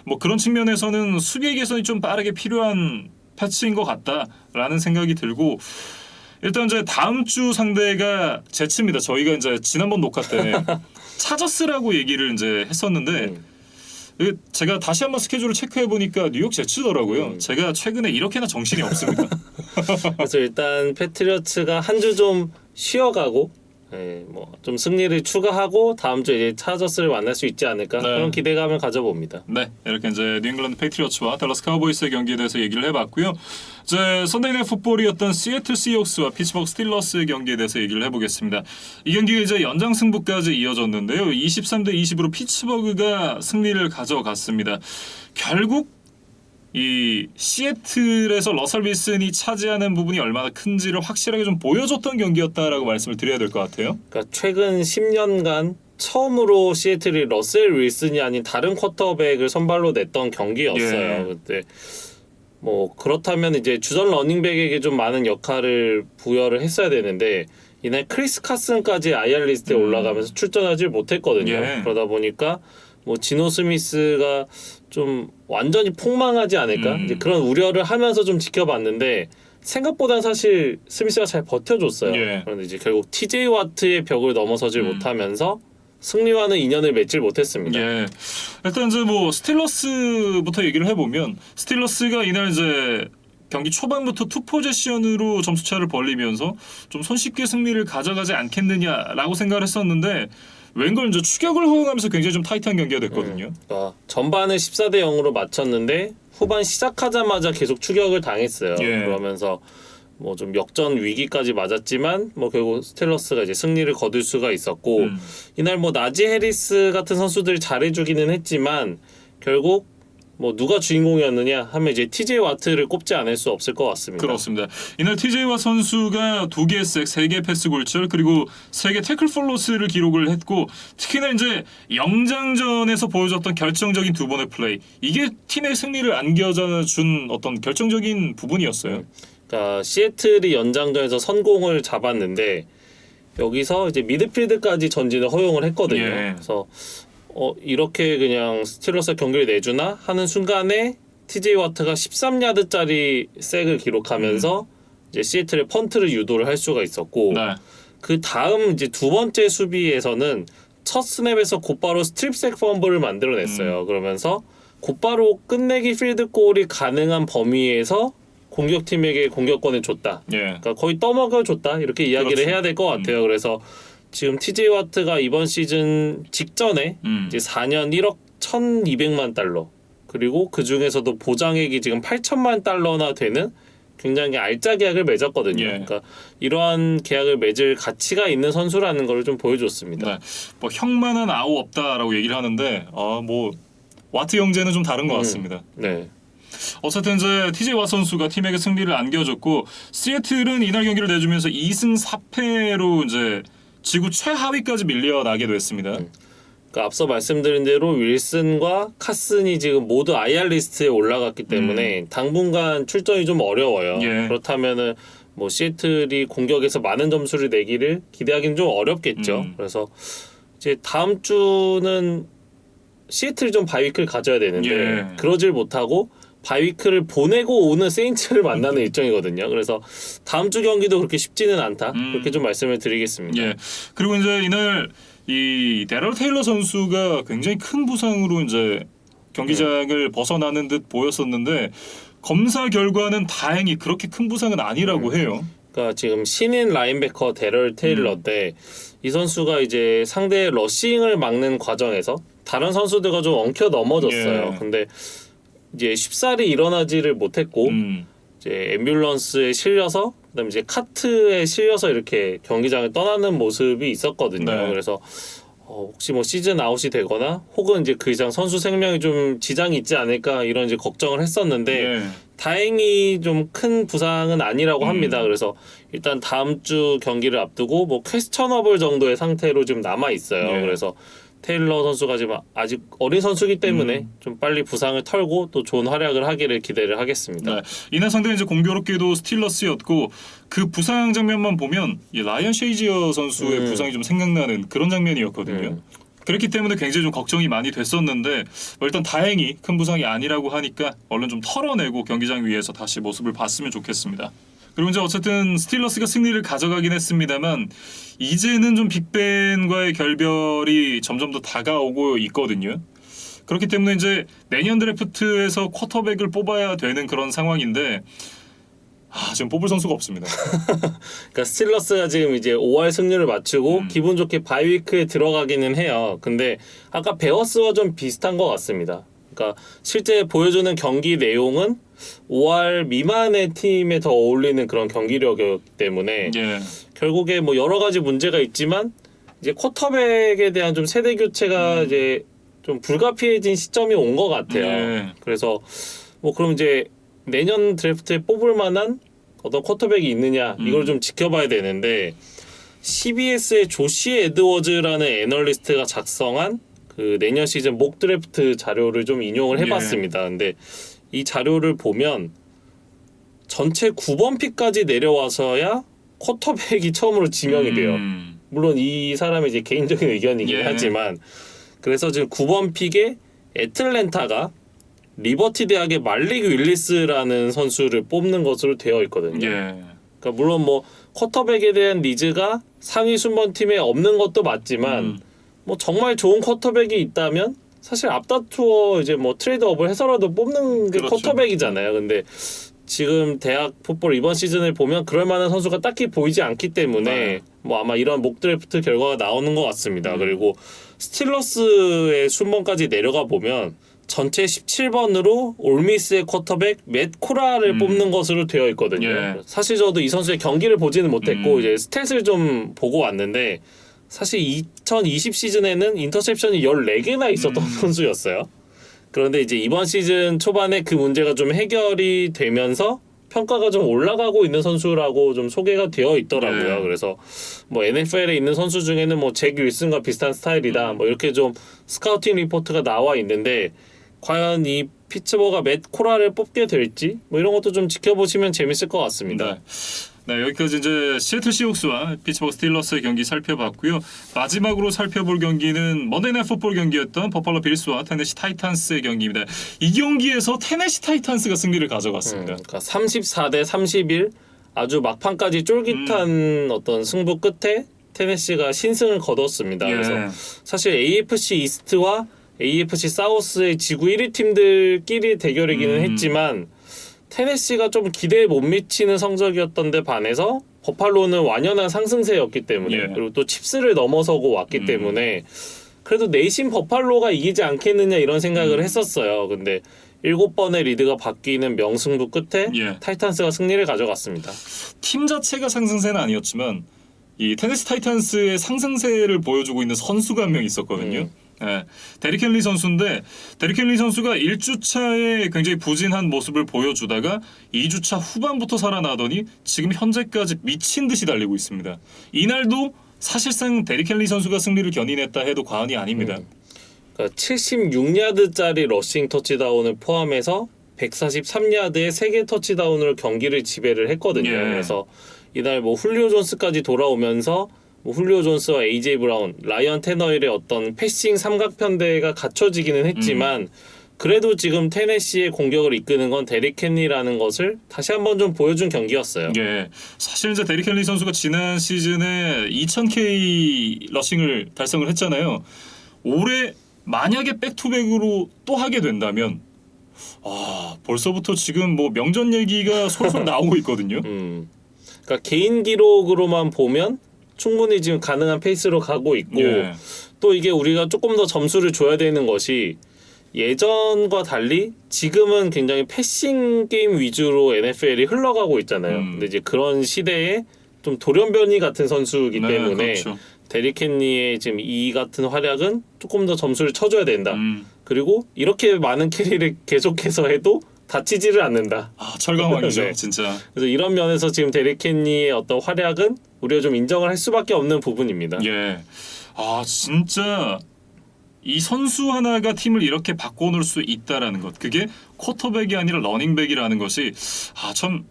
뭐 그런 측면에서는 수비의 개선이 좀 빠르게 필요한 패치인 것 같다라는 생각이 들고 일단 이제 다음 주 상대가 제츠입니다. 저희가 이제 지난번 녹화 때 차저스라고 얘기를 이제 했었는데 제가 다시 한번 스케줄을 체크해 보니까 뉴욕 제츠더라고요. 제가 최근에 이렇게나 정신이 없습니다. 그래서 일단 패트리어츠가 한 주 좀 쉬어가고 뭐 좀 승리를 추가하고 다음 주에 이제 차저스를 만날 수 있지 않을까 그런 기대감을 가져봅니다. 네, 이렇게 이제 뉴잉글랜드 페이트리어츠와 댈러스 카우보이스의 경기에 대해서 얘기를 해봤고요. 이제 선데이 나잇 풋볼이었던 시애틀 시옥스와 피츠버그 스틸러스의 경기에 대해서 얘기를 해보겠습니다. 이 경기가 이제 연장 승부까지 이어졌는데요. 23대 20으로 피츠버그가 승리를 가져갔습니다. 결국 이 시애틀에서 러셀 윌슨이 차지하는 부분이 얼마나 큰지를 확실하게 좀 보여줬던 경기였다라고 말씀을 드려야 될 것 같아요. 그러니까 최근 10년간 처음으로 시애틀이 러셀 윌슨이 아닌 다른 쿼터백을 선발로 냈던 경기였어요. 그때 뭐 그렇다면 이제 주전 러닝백에게 좀 많은 역할을 부여를 했어야 되는데 이날 크리스 카슨까지 IR 리스트에 올라가면서 출전하지 못했거든요. 그러다 보니까 뭐 지노 스미스가 좀 완전히 폭망하지 않을까 이제 그런 우려를 하면서 좀 지켜봤는데 생각보다는 사실 스미스가 잘 버텨줬어요. 그런데 이제 결국 TJ 와트의 벽을 넘어서질 못하면서 승리와는 인연을 맺질 못했습니다. 일단 이제 뭐 스틸러스부터 얘기를 해보면 스틸러스가 이날 이제 경기 초반부터 투 포제션으로 점수차를 벌리면서 좀 손쉽게 승리를 가져가지 않겠느냐라고 생각을 했었는데 웬걸 이제 추격을 허용하면서 굉장히 좀 타이트한 경기가 됐거든요. 전반을 14대 0으로 마쳤는데 후반 시작하자마자 계속 추격을 당했어요. 그러면서 뭐 좀 역전 위기까지 맞았지만 뭐 결국 스틸러스가 이제 승리를 거둘 수가 있었고 이날 뭐 나지 해리스 같은 선수들이 잘해주기는 했지만 결국 뭐 누가 주인공이었느냐 하면 이제 TJ 와트를 꼽지 않을 수 없을 것 같습니다. 그렇습니다. 이날 TJ 와트 선수가 2개의 색, 3개의 패스 골절 그리고 3개 태클 폴로스를 기록을 했고 특히나 이제 영장전에서 보여줬던 결정적인 2번의 플레이 이게 팀의 승리를 안겨준 어떤 결정적인 부분이었어요. 그러니까 시애틀이 연장전에서 선공을 잡았는데 여기서 이제 미드필드까지 전진을 허용을 했거든요. 그래서 이렇게 그냥 스틸러스 경기를 내주나 하는 순간에 TJ 와트가 13야드짜리 색을 기록하면서 이제 시애틀의 펀트를 유도를 할 수가 있었고 그 다음 이제 두 번째 수비에서는 첫 스냅에서 곧바로 스트립색 펌블을 만들어냈어요. 그러면서 곧바로 끝내기 필드골이 가능한 범위에서 공격팀에게 공격권을 줬다. 그러니까 거의 떠먹여줬다 이렇게 이야기를 해야 될 것 같아요. 그래서 지금 TJ 와트가 이번 시즌 직전에 이제 4년 1억 1,200만 달러 그리고 그 중에서도 보장액이 지금 8천만 달러나 되는 굉장히 알짜 계약을 맺었거든요. 그러니까 이러한 계약을 맺을 가치가 있는 선수라는 걸 좀 보여줬습니다. 뭐 형만은 아우 없다라고 얘기를 하는데 뭐 와트 형제는 좀 다른 것 같습니다. 어쨌든 이제 TJ 와트 선수가 팀에게 승리를 안겨줬고 시애틀은 이날 경기를 내주면서 2승 4패로 이제 지구 최하위까지 밀려나게 됐습니다. 그러니까 앞서 말씀드린 대로 윌슨과 카슨이 지금 모두 IR 리스트에 올라갔기 때문에 당분간 출전이 좀 어려워요. 그렇다면은 뭐 시애틀이 공격에서 많은 점수를 내기를 기대하기는 좀 어렵겠죠. 그래서 이제 다음 주는 시애틀이 좀 바이위크를 가져야 되는데 그러질 못하고 바이위크를 보내고 오는 세인츠를 만나는 일정이거든요. 그래서 다음 주 경기도 그렇게 쉽지는 않다. 그렇게 좀 말씀을 드리겠습니다. 그리고 이제 이날 이 데럴 테일러 선수가 굉장히 큰 부상으로 이제 경기장을 벗어나는 듯 보였었는데 검사 결과는 다행히 그렇게 큰 부상은 아니라고 해요. 그러니까 지금 신인 라인베커 데럴 테일러인데 이 선수가 이제 상대의 러싱을 막는 과정에서 다른 선수들과 좀 엉켜 넘어졌어요. 근데 이제 쉽사리 일어나지를 못했고 이제 앰뷸런스에 실려서 그다음에 이제 카트에 실려서 이렇게 경기장을 떠나는 모습이 있었거든요. 네. 그래서 혹시 뭐 시즌 아웃이 되거나 혹은 이제 그 이상 선수 생명이 좀 지장이 있지 않을까 이런 이제 걱정을 했었는데 예. 다행히 좀 큰 부상은 아니라고 합니다. 그래서 일단 다음 주 경기를 앞두고 뭐 퀘스천어블 정도의 상태로 좀 남아 있어요. 예. 그래서 테일러 선수가 지금 아직 어린 선수이기 때문에 좀 빨리 부상을 털고 또 좋은 활약을 하기를 기대를 하겠습니다. 네. 이날 상대는 이제 공교롭게도 스틸러스였고 그 부상 장면만 보면 이 라이언 쉐이지어 선수의 부상이 좀 생각나는 그런 장면이었거든요. 그렇기 때문에 굉장히 좀 걱정이 많이 됐었는데 일단 다행히 큰 부상이 아니라고 하니까 얼른 좀 털어내고 경기장 위에서 다시 모습을 봤으면 좋겠습니다. 그리고 이제 어쨌든 스틸러스가 승리를 가져가긴 했습니다만 이제는 좀 빅벤과의 결별이 점점 더 다가오고 있거든요. 그렇기 때문에 이제 내년 드래프트에서 쿼터백을 뽑아야 되는 그런 상황인데 지금 뽑을 선수가 없습니다. 그러니까 스틸러스가 지금 이제 5할 승률을 맞추고 기분 좋게 바이위크에 들어가기는 해요. 근데 아까 베어스와 좀 비슷한 것 같습니다. 그러니까 실제 보여주는 경기 내용은 5할 미만의 팀에 더 어울리는 그런 경기력이기 때문에 예. 결국에 뭐 여러 가지 문제가 있지만 이제 쿼터백에 대한 좀 세대 교체가 이제 좀 불가피해진 시점이 온 것 같아요. 예. 그래서 뭐 그럼 이제 내년 드래프트에 뽑을 만한 어떤 쿼터백이 있느냐 이걸 좀 지켜봐야 되는데 CBS의 조시 에드워즈라는 애널리스트가 작성한 그 내년 시즌 목 드래프트 자료를 좀 인용을 해봤습니다. 근데 이 자료를 보면 전체 9번 픽까지 내려와서야 쿼터백이 처음으로 지명이 돼요. 물론 이 사람의 이제 개인적인 의견이긴 예. 하지만 그래서 지금 9번 픽에 애틀랜타가 리버티 대학의 말릭 윌리스라는 선수를 뽑는 것으로 되어 있거든요. 예. 그러니까 물론 뭐 쿼터백에 대한 니즈가 상위 순번 팀에 없는 것도 맞지만 뭐 정말 좋은 쿼터백이 있다면 사실 앞다투어 이제 뭐 트레이드업을 해서라도 뽑는 게 그렇죠. 쿼터백이잖아요. 근데 지금 대학 풋볼 이번 시즌을 보면 그럴 만한 선수가 딱히 보이지 않기 때문에 네. 뭐 아마 이런 목 드래프트 결과가 나오는 것 같습니다. 그리고 스틸러스의 순번까지 내려가 보면 전체 17번으로 올미스의 쿼터백 맷 코라를 뽑는 것으로 되어 있거든요. 예. 사실 저도 이 선수의 경기를 보지는 못했고 이제 스탯을 좀 보고 왔는데 사실 2020 시즌에는 인터셉션이 14개나 있었던 선수였어요. 그런데 이제 이번 시즌 초반에 그 문제가 좀 해결이 되면서 평가가 좀 올라가고 있는 선수라고 좀 소개가 되어 있더라고요. 네. 그래서 뭐 NFL에 있는 선수 중에는 뭐 잭 윌슨과 비슷한 스타일이다. 뭐 이렇게 좀 스카우팅 리포트가 나와 있는데 과연 이 피츠버가 맷 코라를 뽑게 될지 뭐 이런 것도 좀 지켜보시면 재밌을 것 같습니다. 네, 여기까지 이제 시애틀 시옥스와 피츠버그 스틸러스의 경기 살펴봤고요. 마지막으로 살펴볼 경기는 먼데이 나잇 풋볼 경기였던 버팔로 빌스와 테네시 타이탄스의 경기입니다. 이 경기에서 테네시 타이탄스가 승리를 가져갔습니다. 그러니까 34대 31 아주 막판까지 쫄깃한 어떤 승부 끝에 테네시가 신승을 거뒀습니다. 예. 그래서 사실 AFC 이스트와 AFC 사우스의 지구 1위 팀들끼리 대결이기는 했지만 테네시가 좀 기대에 못 미치는 성적이었던 데 반해서 버팔로는 완연한 상승세였기 때문에 예. 그리고 또 칩스를 넘어서고 왔기 때문에 그래도 내심 버팔로가 이기지 않겠느냐 이런 생각을 했었어요. 근데 7번의 리드가 바뀌는 명승부 끝에 예. 타이탄스가 승리를 가져갔습니다. 팀 자체가 상승세는 아니었지만 이 테네시 타이탄스의 상승세를 보여주고 있는 선수가 한 명 있었거든요. 예, 데릭 헨리 선수인데 데릭 헨리 선수가 1주차에 굉장히 부진한 모습을 보여주다가 2주차 후반부터 살아나더니 지금 현재까지 미친 듯이 달리고 있습니다. 이날도 사실상 데릭 헨리 선수가 승리를 견인했다 해도 과언이 아닙니다. 그러니까 76야드짜리 러싱 터치다운을 포함해서 143야드의 3개 터치다운으로 경기를 지배를 했거든요. 예. 그래서 이날 뭐 훌리오 존스까지 돌아오면서 뭐 훌리오 존스와 AJ 브라운, 라이언 테너힐의 어떤 패싱 삼각편대가 갖춰지기는 했지만 그래도 지금 테네시의 공격을 이끄는 건 데릭 헨리라는 것을 다시 한번 좀 보여준 경기였어요. 예, 사실 이제 데릭 헨리 선수가 지난 시즌에 2000K 러싱을 달성을 했잖아요. 올해 만약에 백투백으로 또 하게 된다면 벌써부터 지금 뭐 명전 얘기가 솔솔 나오고 있거든요. 그러니까 개인 기록으로만 보면 충분히 지금 가능한 페이스로 가고 있고 예. 또 이게 우리가 조금 더 점수를 줘야 되는 것이 예전과 달리 지금은 굉장히 패싱 게임 위주로 NFL이 흘러가고 있잖아요. 근데 이제 그런 시대에 좀 돌연변이 같은 선수이기 때문에 그렇죠. 데릭 헨리의 지금 이 같은 활약은 조금 더 점수를 쳐줘야 된다. 그리고 이렇게 많은 캐리를 계속해서 해도 다치지를 않는다. 철강왕이죠, 네. 진짜. 그래서 이런 면에서 지금 데릭 헨리의 어떤 활약은 우리가 좀 인정을 할 수밖에 없는 부분입니다. 예. 진짜 이 선수 하나가 팀을 이렇게 바꿔놓을 수 있다라는 것, 그게 쿼터백이 아니라 러닝백이라는 것이 참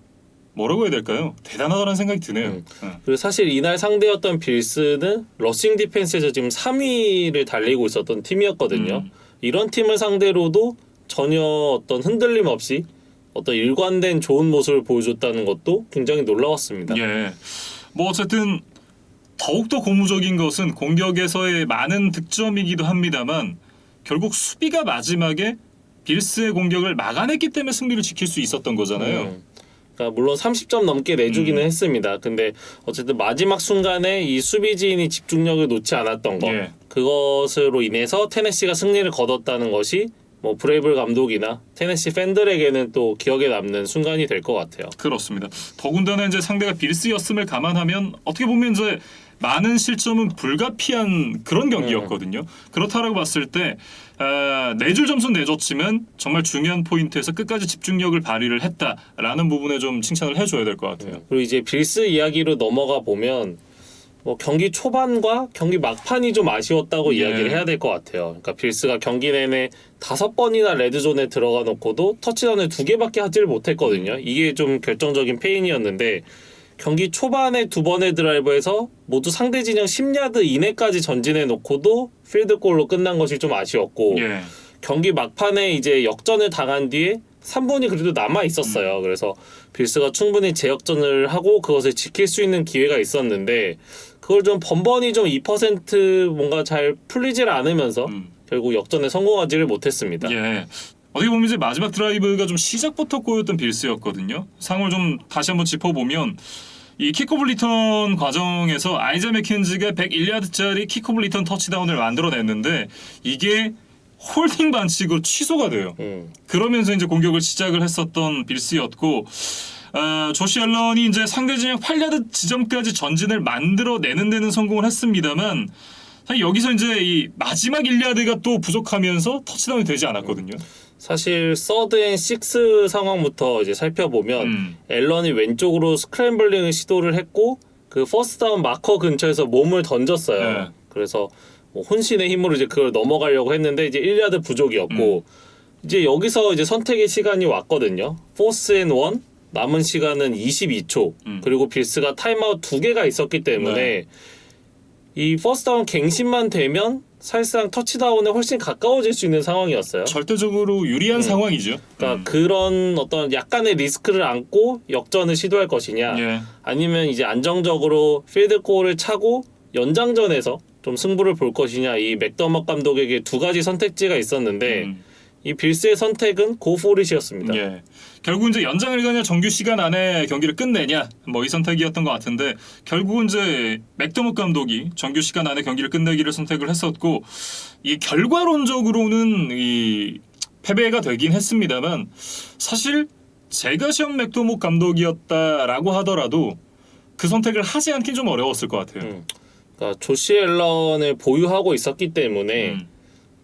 뭐라고 해야 될까요? 대단하다는 생각이 드네요. 그리고 사실 이날 상대였던 빌스는 러싱 디펜스에서 지금 3위를 달리고 있었던 팀이었거든요. 이런 팀을 상대로도 전혀 어떤 흔들림 없이 어떤 일관된 좋은 모습을 보여줬다는 것도 굉장히 놀라웠습니다. 예. 뭐 어쨌든 더욱더 고무적인 것은 공격에서의 많은 득점이기도 합니다만 결국 수비가 마지막에 빌스의 공격을 막아냈기 때문에 승리를 지킬 수 있었던 거잖아요. 그러니까 물론 30점 넘게 내주기는 했습니다. 근데 어쨌든 마지막 순간에 이 수비진이 집중력을 놓지 않았던 것, 예. 그것으로 인해서 테네시가 승리를 거뒀다는 것이 뭐 브레이블 감독이나 테네시 팬들에게는 또 기억에 남는 순간이 될 것 같아요. 그렇습니다. 더군다나 이제 상대가 빌스였음을 감안하면 어떻게 보면 이제 많은 실점은 불가피한 그런 경기였거든요. 그렇다라고 봤을 때 내줄 점수는 내줬지만 정말 중요한 포인트에서 끝까지 집중력을 발휘를 했다라는 부분에 좀 칭찬을 해줘야 될 것 같아요. 그리고 이제 빌스 이야기로 넘어가 보면 뭐 경기 초반과 경기 막판이 좀 아쉬웠다고 이야기를 해야 될 것 같아요. 그러니까 빌스가 경기 내내 5번이나 레드존에 들어가 놓고도 터치다운을 2개밖에 하지를 못했거든요. 이게 좀 결정적인 페인이었는데 경기 초반에 2번의 드라이브에서 모두 상대 진영 10야드 이내까지 전진해 놓고도 필드골로 끝난 것이 좀 아쉬웠고 예. 경기 막판에 이제 역전을 당한 뒤에 3분이 그래도 남아 있었어요. 그래서 빌스가 충분히 재역전을 하고 그것을 지킬 수 있는 기회가 있었는데 그걸 좀 번번이 좀 2% 뭔가 잘 풀리질 않으면서 결국 역전에 성공하지를 못했습니다. 예. 어떻게 보면 이제 마지막 드라이브가 좀 시작부터 꼬였던 빌스였거든요. 상황을 좀 다시 한번 짚어보면 이 킥오프 리턴 과정에서 아이자 맥켄지가 101야드짜리 킥오프 리턴 터치다운을 만들어냈는데 이게 홀딩 반칙으로 취소가 돼요. 그러면서 이제 공격을 시작을 했었던 빌스였고 조시 앨런이 이제 상대 진영 8야드 지점까지 전진을 만들어내는 데는 성공을 했습니다만 사실 여기서 이제 이 마지막 1야드가 또 부족하면서 터치다운이 되지 않았거든요. 사실 서드 앤 식스 상황부터 이제 살펴보면 앨런이 왼쪽으로 스크램블링을 시도를 했고 그 퍼스트다운 마커 근처에서 몸을 던졌어요. 네. 그래서 뭐 혼신의 힘으로 이제 그걸 넘어가려고 했는데 이제 1야드 부족이었고 이제 여기서 이제 선택의 시간이 왔거든요. 포스 앤 원 남은 시간은 22초. 그리고 빌스가 타임아웃 2개가 있었기 때문에 이 퍼스트다운 갱신만 되면 사실상 터치다운에 훨씬 가까워질 수 있는 상황이었어요. 절대적으로 유리한 상황이죠. 그러니까 그런 어떤 약간의 리스크를 안고 역전을 시도할 것이냐, 예. 아니면 이제 안정적으로 필드골을 차고 연장전에서 좀 승부를 볼 것이냐, 이 맥더머 감독에게 2가지 선택지가 있었는데 이 빌스의 선택은 고포릿이었습니다. 예. 결국 이제 연장을 가냐 정규 시간 안에 경기를 끝내냐 뭐 이 선택이었던 것 같은데 결국은 이제 맥더머 감독이 정규 시간 안에 경기를 끝내기를 선택을 했었고 이 결과론적으로는 이 패배가 되긴 했습니다만 사실 제가 션 맥더머 감독이었다라고 하더라도 그 선택을 하지 않긴 좀 어려웠을 것 같아요. 그러니까 조시 앨런을 보유하고 있었기 때문에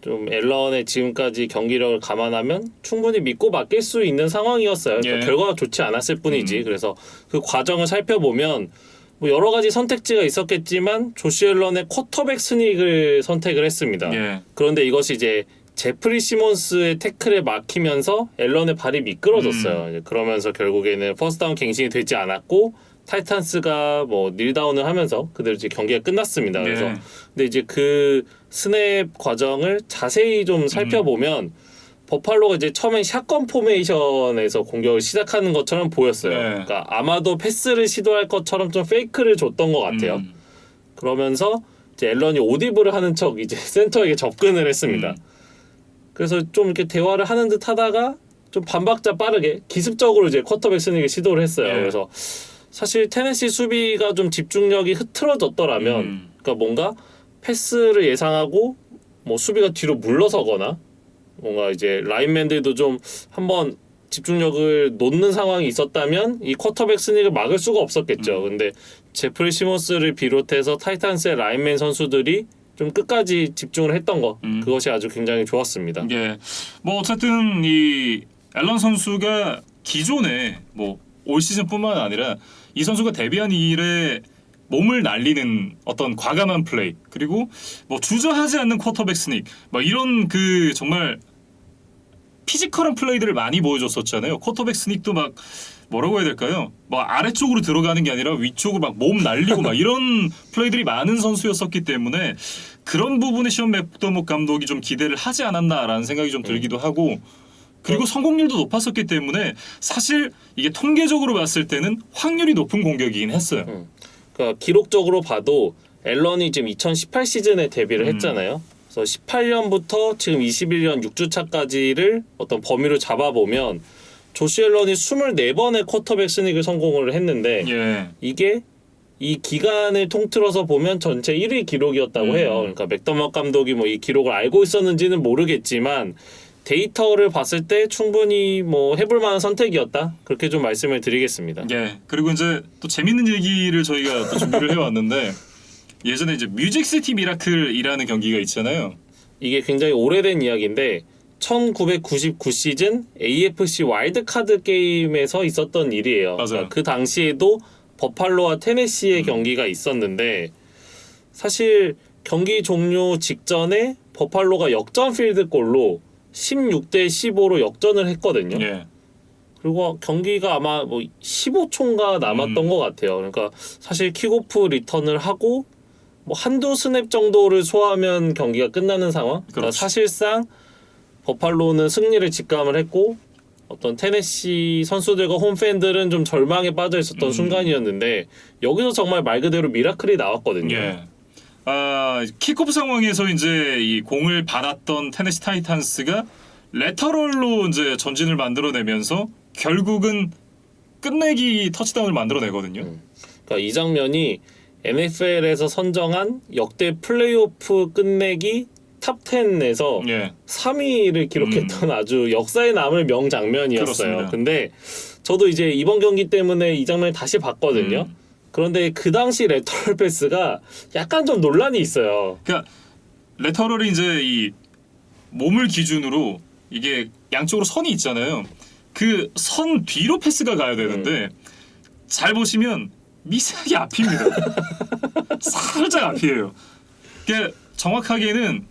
좀 앨런의 지금까지 경기력을 감안하면 충분히 믿고 맡길 수 있는 상황이었어요. 그러니까 예. 결과가 좋지 않았을 뿐이지. 그래서 그 과정을 살펴보면 뭐 여러 가지 선택지가 있었겠지만 조시 앨런의 쿼터백 스닉을 선택을 했습니다. 예. 그런데 이것이 이제 제프리 시몬스의 태클에 막히면서 앨런의 발이 미끄러졌어요. 이제 그러면서 결국에는 퍼스트다운 갱신이 되지 않았고 타이탄스가 뭐 닐다운을 하면서 그대로 이제 경기가 끝났습니다. 그래서 근데 이제 그 스냅 과정을 자세히 좀 살펴보면 버팔로가 이제 처음엔 샷건 포메이션에서 공격을 시작하는 것처럼 보였어요. 네. 그러니까 아마도 패스를 시도할 것처럼 좀 페이크를 줬던 것 같아요. 그러면서 이제 앨런이 오디블을 하는 척 이제 센터에게 접근을 했습니다. 그래서 좀 이렇게 대화를 하는 듯 하다가 좀 반박자 빠르게 기습적으로 이제 쿼터백 스닉을 시도를 했어요. 네. 그래서 사실 테네시 수비가 좀 집중력이 흐트러졌더라면 그러니까 뭔가 패스를 예상하고 뭐 수비가 뒤로 물러서거나 뭔가 이제 라인맨들도 좀 한번 집중력을 놓는 상황이 있었다면 이 쿼터백 스닉을 막을 수가 없었겠죠. 근데 제프리 시몬스를 비롯해서 타이탄스의 라인맨 선수들이 좀 끝까지 집중을 했던 거 그것이 아주 굉장히 좋았습니다. 예. 뭐 어쨌든 이 앨런 선수가 기존에 뭐 올 시즌뿐만 아니라 이 선수가 데뷔한 이래 몸을 날리는 어떤 과감한 플레이 그리고 뭐 주저하지 않는 쿼터백 스닉 뭐 이런 그 정말 피지컬한 플레이들을 많이 보여줬었잖아요. 쿼터백 스닉도 막 뭐라고 해야 될까요? 뭐 아래쪽으로 들어가는 게 아니라 위쪽으로 막 몸 날리고 막 이런 플레이들이 많은 선수였었기 때문에 그런 부분에 시온 맥더목 감독이 좀 기대를 하지 않았나라는 생각이 좀 들기도 하고 그리고 성공률도 높았었기 때문에 사실 이게 통계적으로 봤을 때는 확률이 높은 공격이긴 했어요. 그러니까 기록적으로 봐도 앨런이 지금 2018 시즌에 데뷔를 했잖아요. 그래서 18년부터 지금 21년 6주차까지를 어떤 범위로 잡아보면 조시 앨런이 24번의 쿼터백 스닉을 성공을 했는데 예. 이게 이 기간을 통틀어서 보면 전체 1위 기록이었다고 해요. 그러니까 맥더머 감독이 뭐 이 기록을 알고 있었는지는 모르겠지만 데이터를 봤을 때 충분히 뭐 해볼 만한 선택이었다. 그렇게 좀 말씀을 드리겠습니다. 예. 그리고 이제 또 재밌는 얘기를 저희가 또 준비를 해왔는데 예전에 이제 뮤직시티 미라클이라는 경기가 있잖아요. 이게 굉장히 오래된 이야기인데 1999 시즌 AFC 와일드카드 게임에서 있었던 일이에요. 맞아요. 그러니까 그 당시에도 버팔로와 테네시의 경기가 있었는데 사실 경기 종료 직전에 버팔로가 역전 필드골로 16대 15로 역전을 했거든요. 예. 그리고 경기가 아마 뭐 15초인가 남았던 것 같아요. 그러니까 사실 킥오프 리턴을 하고 뭐 한두 스냅 정도를 소화하면 경기가 끝나는 상황. 그러니까 그렇죠. 사실상 버팔로는 승리를 직감을 했고 어떤 테네시 선수들과 홈팬들은 좀 절망에 빠져 있었던 순간이었는데 여기서 정말 말 그대로 미라클이 나왔거든요. 예. 킥오프 상황에서 이제 이 공을 받았던 테네시 타이탄스가 레터럴로 이제 전진을 만들어내면서 결국은 끝내기 터치다운을 만들어내거든요. 그러니까 이 장면이 NFL에서 선정한 역대 플레이오프 끝내기 탑 10에서 예. 3위를 기록했던 아주 역사에 남을 명장면이었어요. 그렇습니다. 근데 저도 이제 이번 경기 때문에 이 장면을 다시 봤거든요. 그런데 그 당시 레터럴 패스가 약간 좀 논란이 있어요. 그러니까 레터럴이 이제 이 몸을 기준으로 이게 양쪽으로 선이 있잖아요. 그 선 뒤로 패스가 가야 되는데 잘 보시면 미세하게 앞입니다. 살짝 앞이에요. 그러니까 정확하게는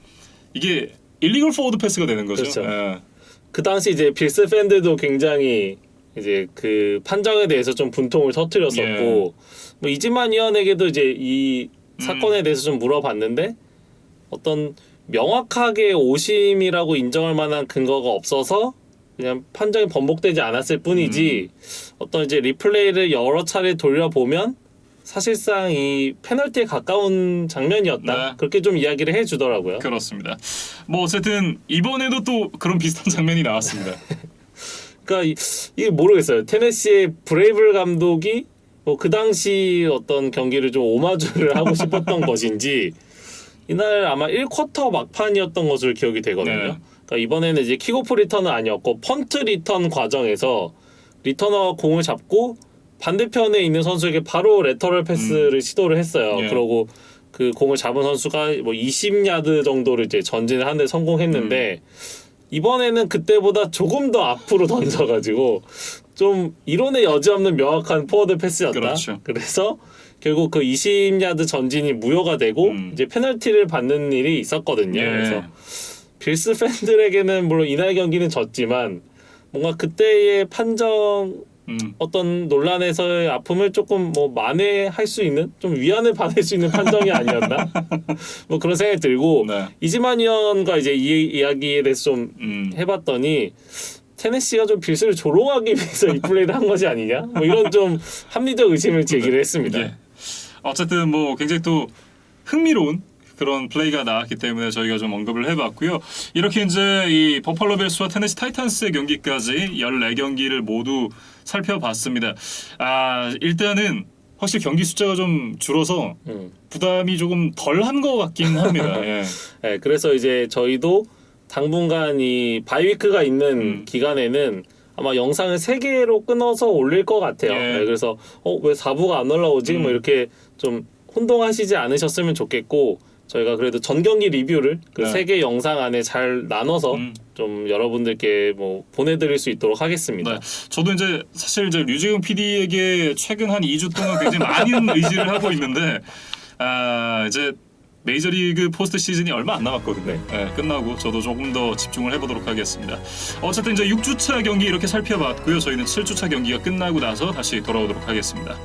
이게 일리걸 포워드 패스가 되는 거죠. 그렇죠. 예. 그 당시 이제 빌스 팬들도 굉장히 이제 그 판정에 대해서 좀 분통을 터뜨렸었고 예. 뭐 이지만 위원에게도 이제 이 사건에 대해서 좀 물어봤는데 어떤 명확하게 오심이라고 인정할 만한 근거가 없어서 그냥 판정이 번복되지 않았을 뿐이지 어떤 이제 리플레이를 여러 차례 돌려보면 사실상 이 페널티에 가까운 장면이었다. 네. 그렇게 좀 이야기를 해주더라고요. 그렇습니다. 뭐 어쨌든 이번에도 또 그런 비슷한 장면이 나왔습니다. 그러니까 이게 모르겠어요. 테네시의 브레이블 감독이 뭐 그 당시 어떤 경기를 좀 오마주를 하고 싶었던 것인지 이날 아마 1쿼터 막판이었던 것으로 기억이 되거든요. 네. 그러니까 이번에는 이제 킥오프 리턴은 아니었고 펀트 리턴 과정에서 리터너가 공을 잡고 반대편에 있는 선수에게 바로 레터럴 패스를 시도를 했어요. 예. 그러고 그 공을 잡은 선수가 뭐 20야드 정도를 이제 전진을 하는데 성공했는데 이번에는 그때보다 조금 더 앞으로 던져가지고 좀 이론의 여지 없는 명확한 포워드 패스였다. 그렇죠. 그래서 결국 그 20야드 전진이 무효가 되고 이제 페널티를 받는 일이 있었거든요. 예. 그래서 빌스 팬들에게는 물론 이날 경기는 졌지만 뭔가 그때의 판정 어떤 논란에서의 아픔을 조금 뭐 만회할 수 있는 좀 위안을 받을 수 있는 판정이 아니었나 뭐 그런 생각이 들고 네. 이지만 위원과 이제 이 이야기에 대해서 좀 해봤더니 테네시가 좀 빌스를 조롱하기 위해서 이 플레이를 한 것이 아니냐 뭐 이런 좀 합리적 의심을 제기를 했습니다. 예. 어쨌든 뭐 굉장히 또 흥미로운 그런 플레이가 나왔기 때문에 저희가 좀 언급을 해봤고요. 이렇게 이제 이 버팔로 빌스와 테네시 타이탄스의 경기까지 14경기를 모두 살펴봤습니다. 일단은 확실히 경기 숫자가 좀 줄어서 부담이 조금 덜한 것 같긴 합니다. 예. 네, 그래서 이제 저희도 당분간 이 바이위크가 있는 기간에는 아마 영상을 3개로 끊어서 올릴 것 같아요. 예. 네, 그래서 왜 4부가 안 올라오지? 뭐 이렇게 좀 혼동하시지 않으셨으면 좋겠고 저희가 그래도 전 경기 리뷰를 그 네. 3개 영상 안에 잘 나눠서 좀 여러분들께 뭐 보내드릴 수 있도록 하겠습니다. 네. 저도 이제 사실 이제 류재용 PD에게 최근 한 2주 동안 굉장히 많은 의지를 하고 있는데 이제 메이저리그 포스트 시즌이 얼마 안 남았거든요. 네, 끝나고 저도 조금 더 집중을 해보도록 하겠습니다. 어쨌든 이제 6주차 경기 이렇게 살펴봤고요. 저희는 7주차 경기가 끝나고 나서 다시 돌아오도록 하겠습니다.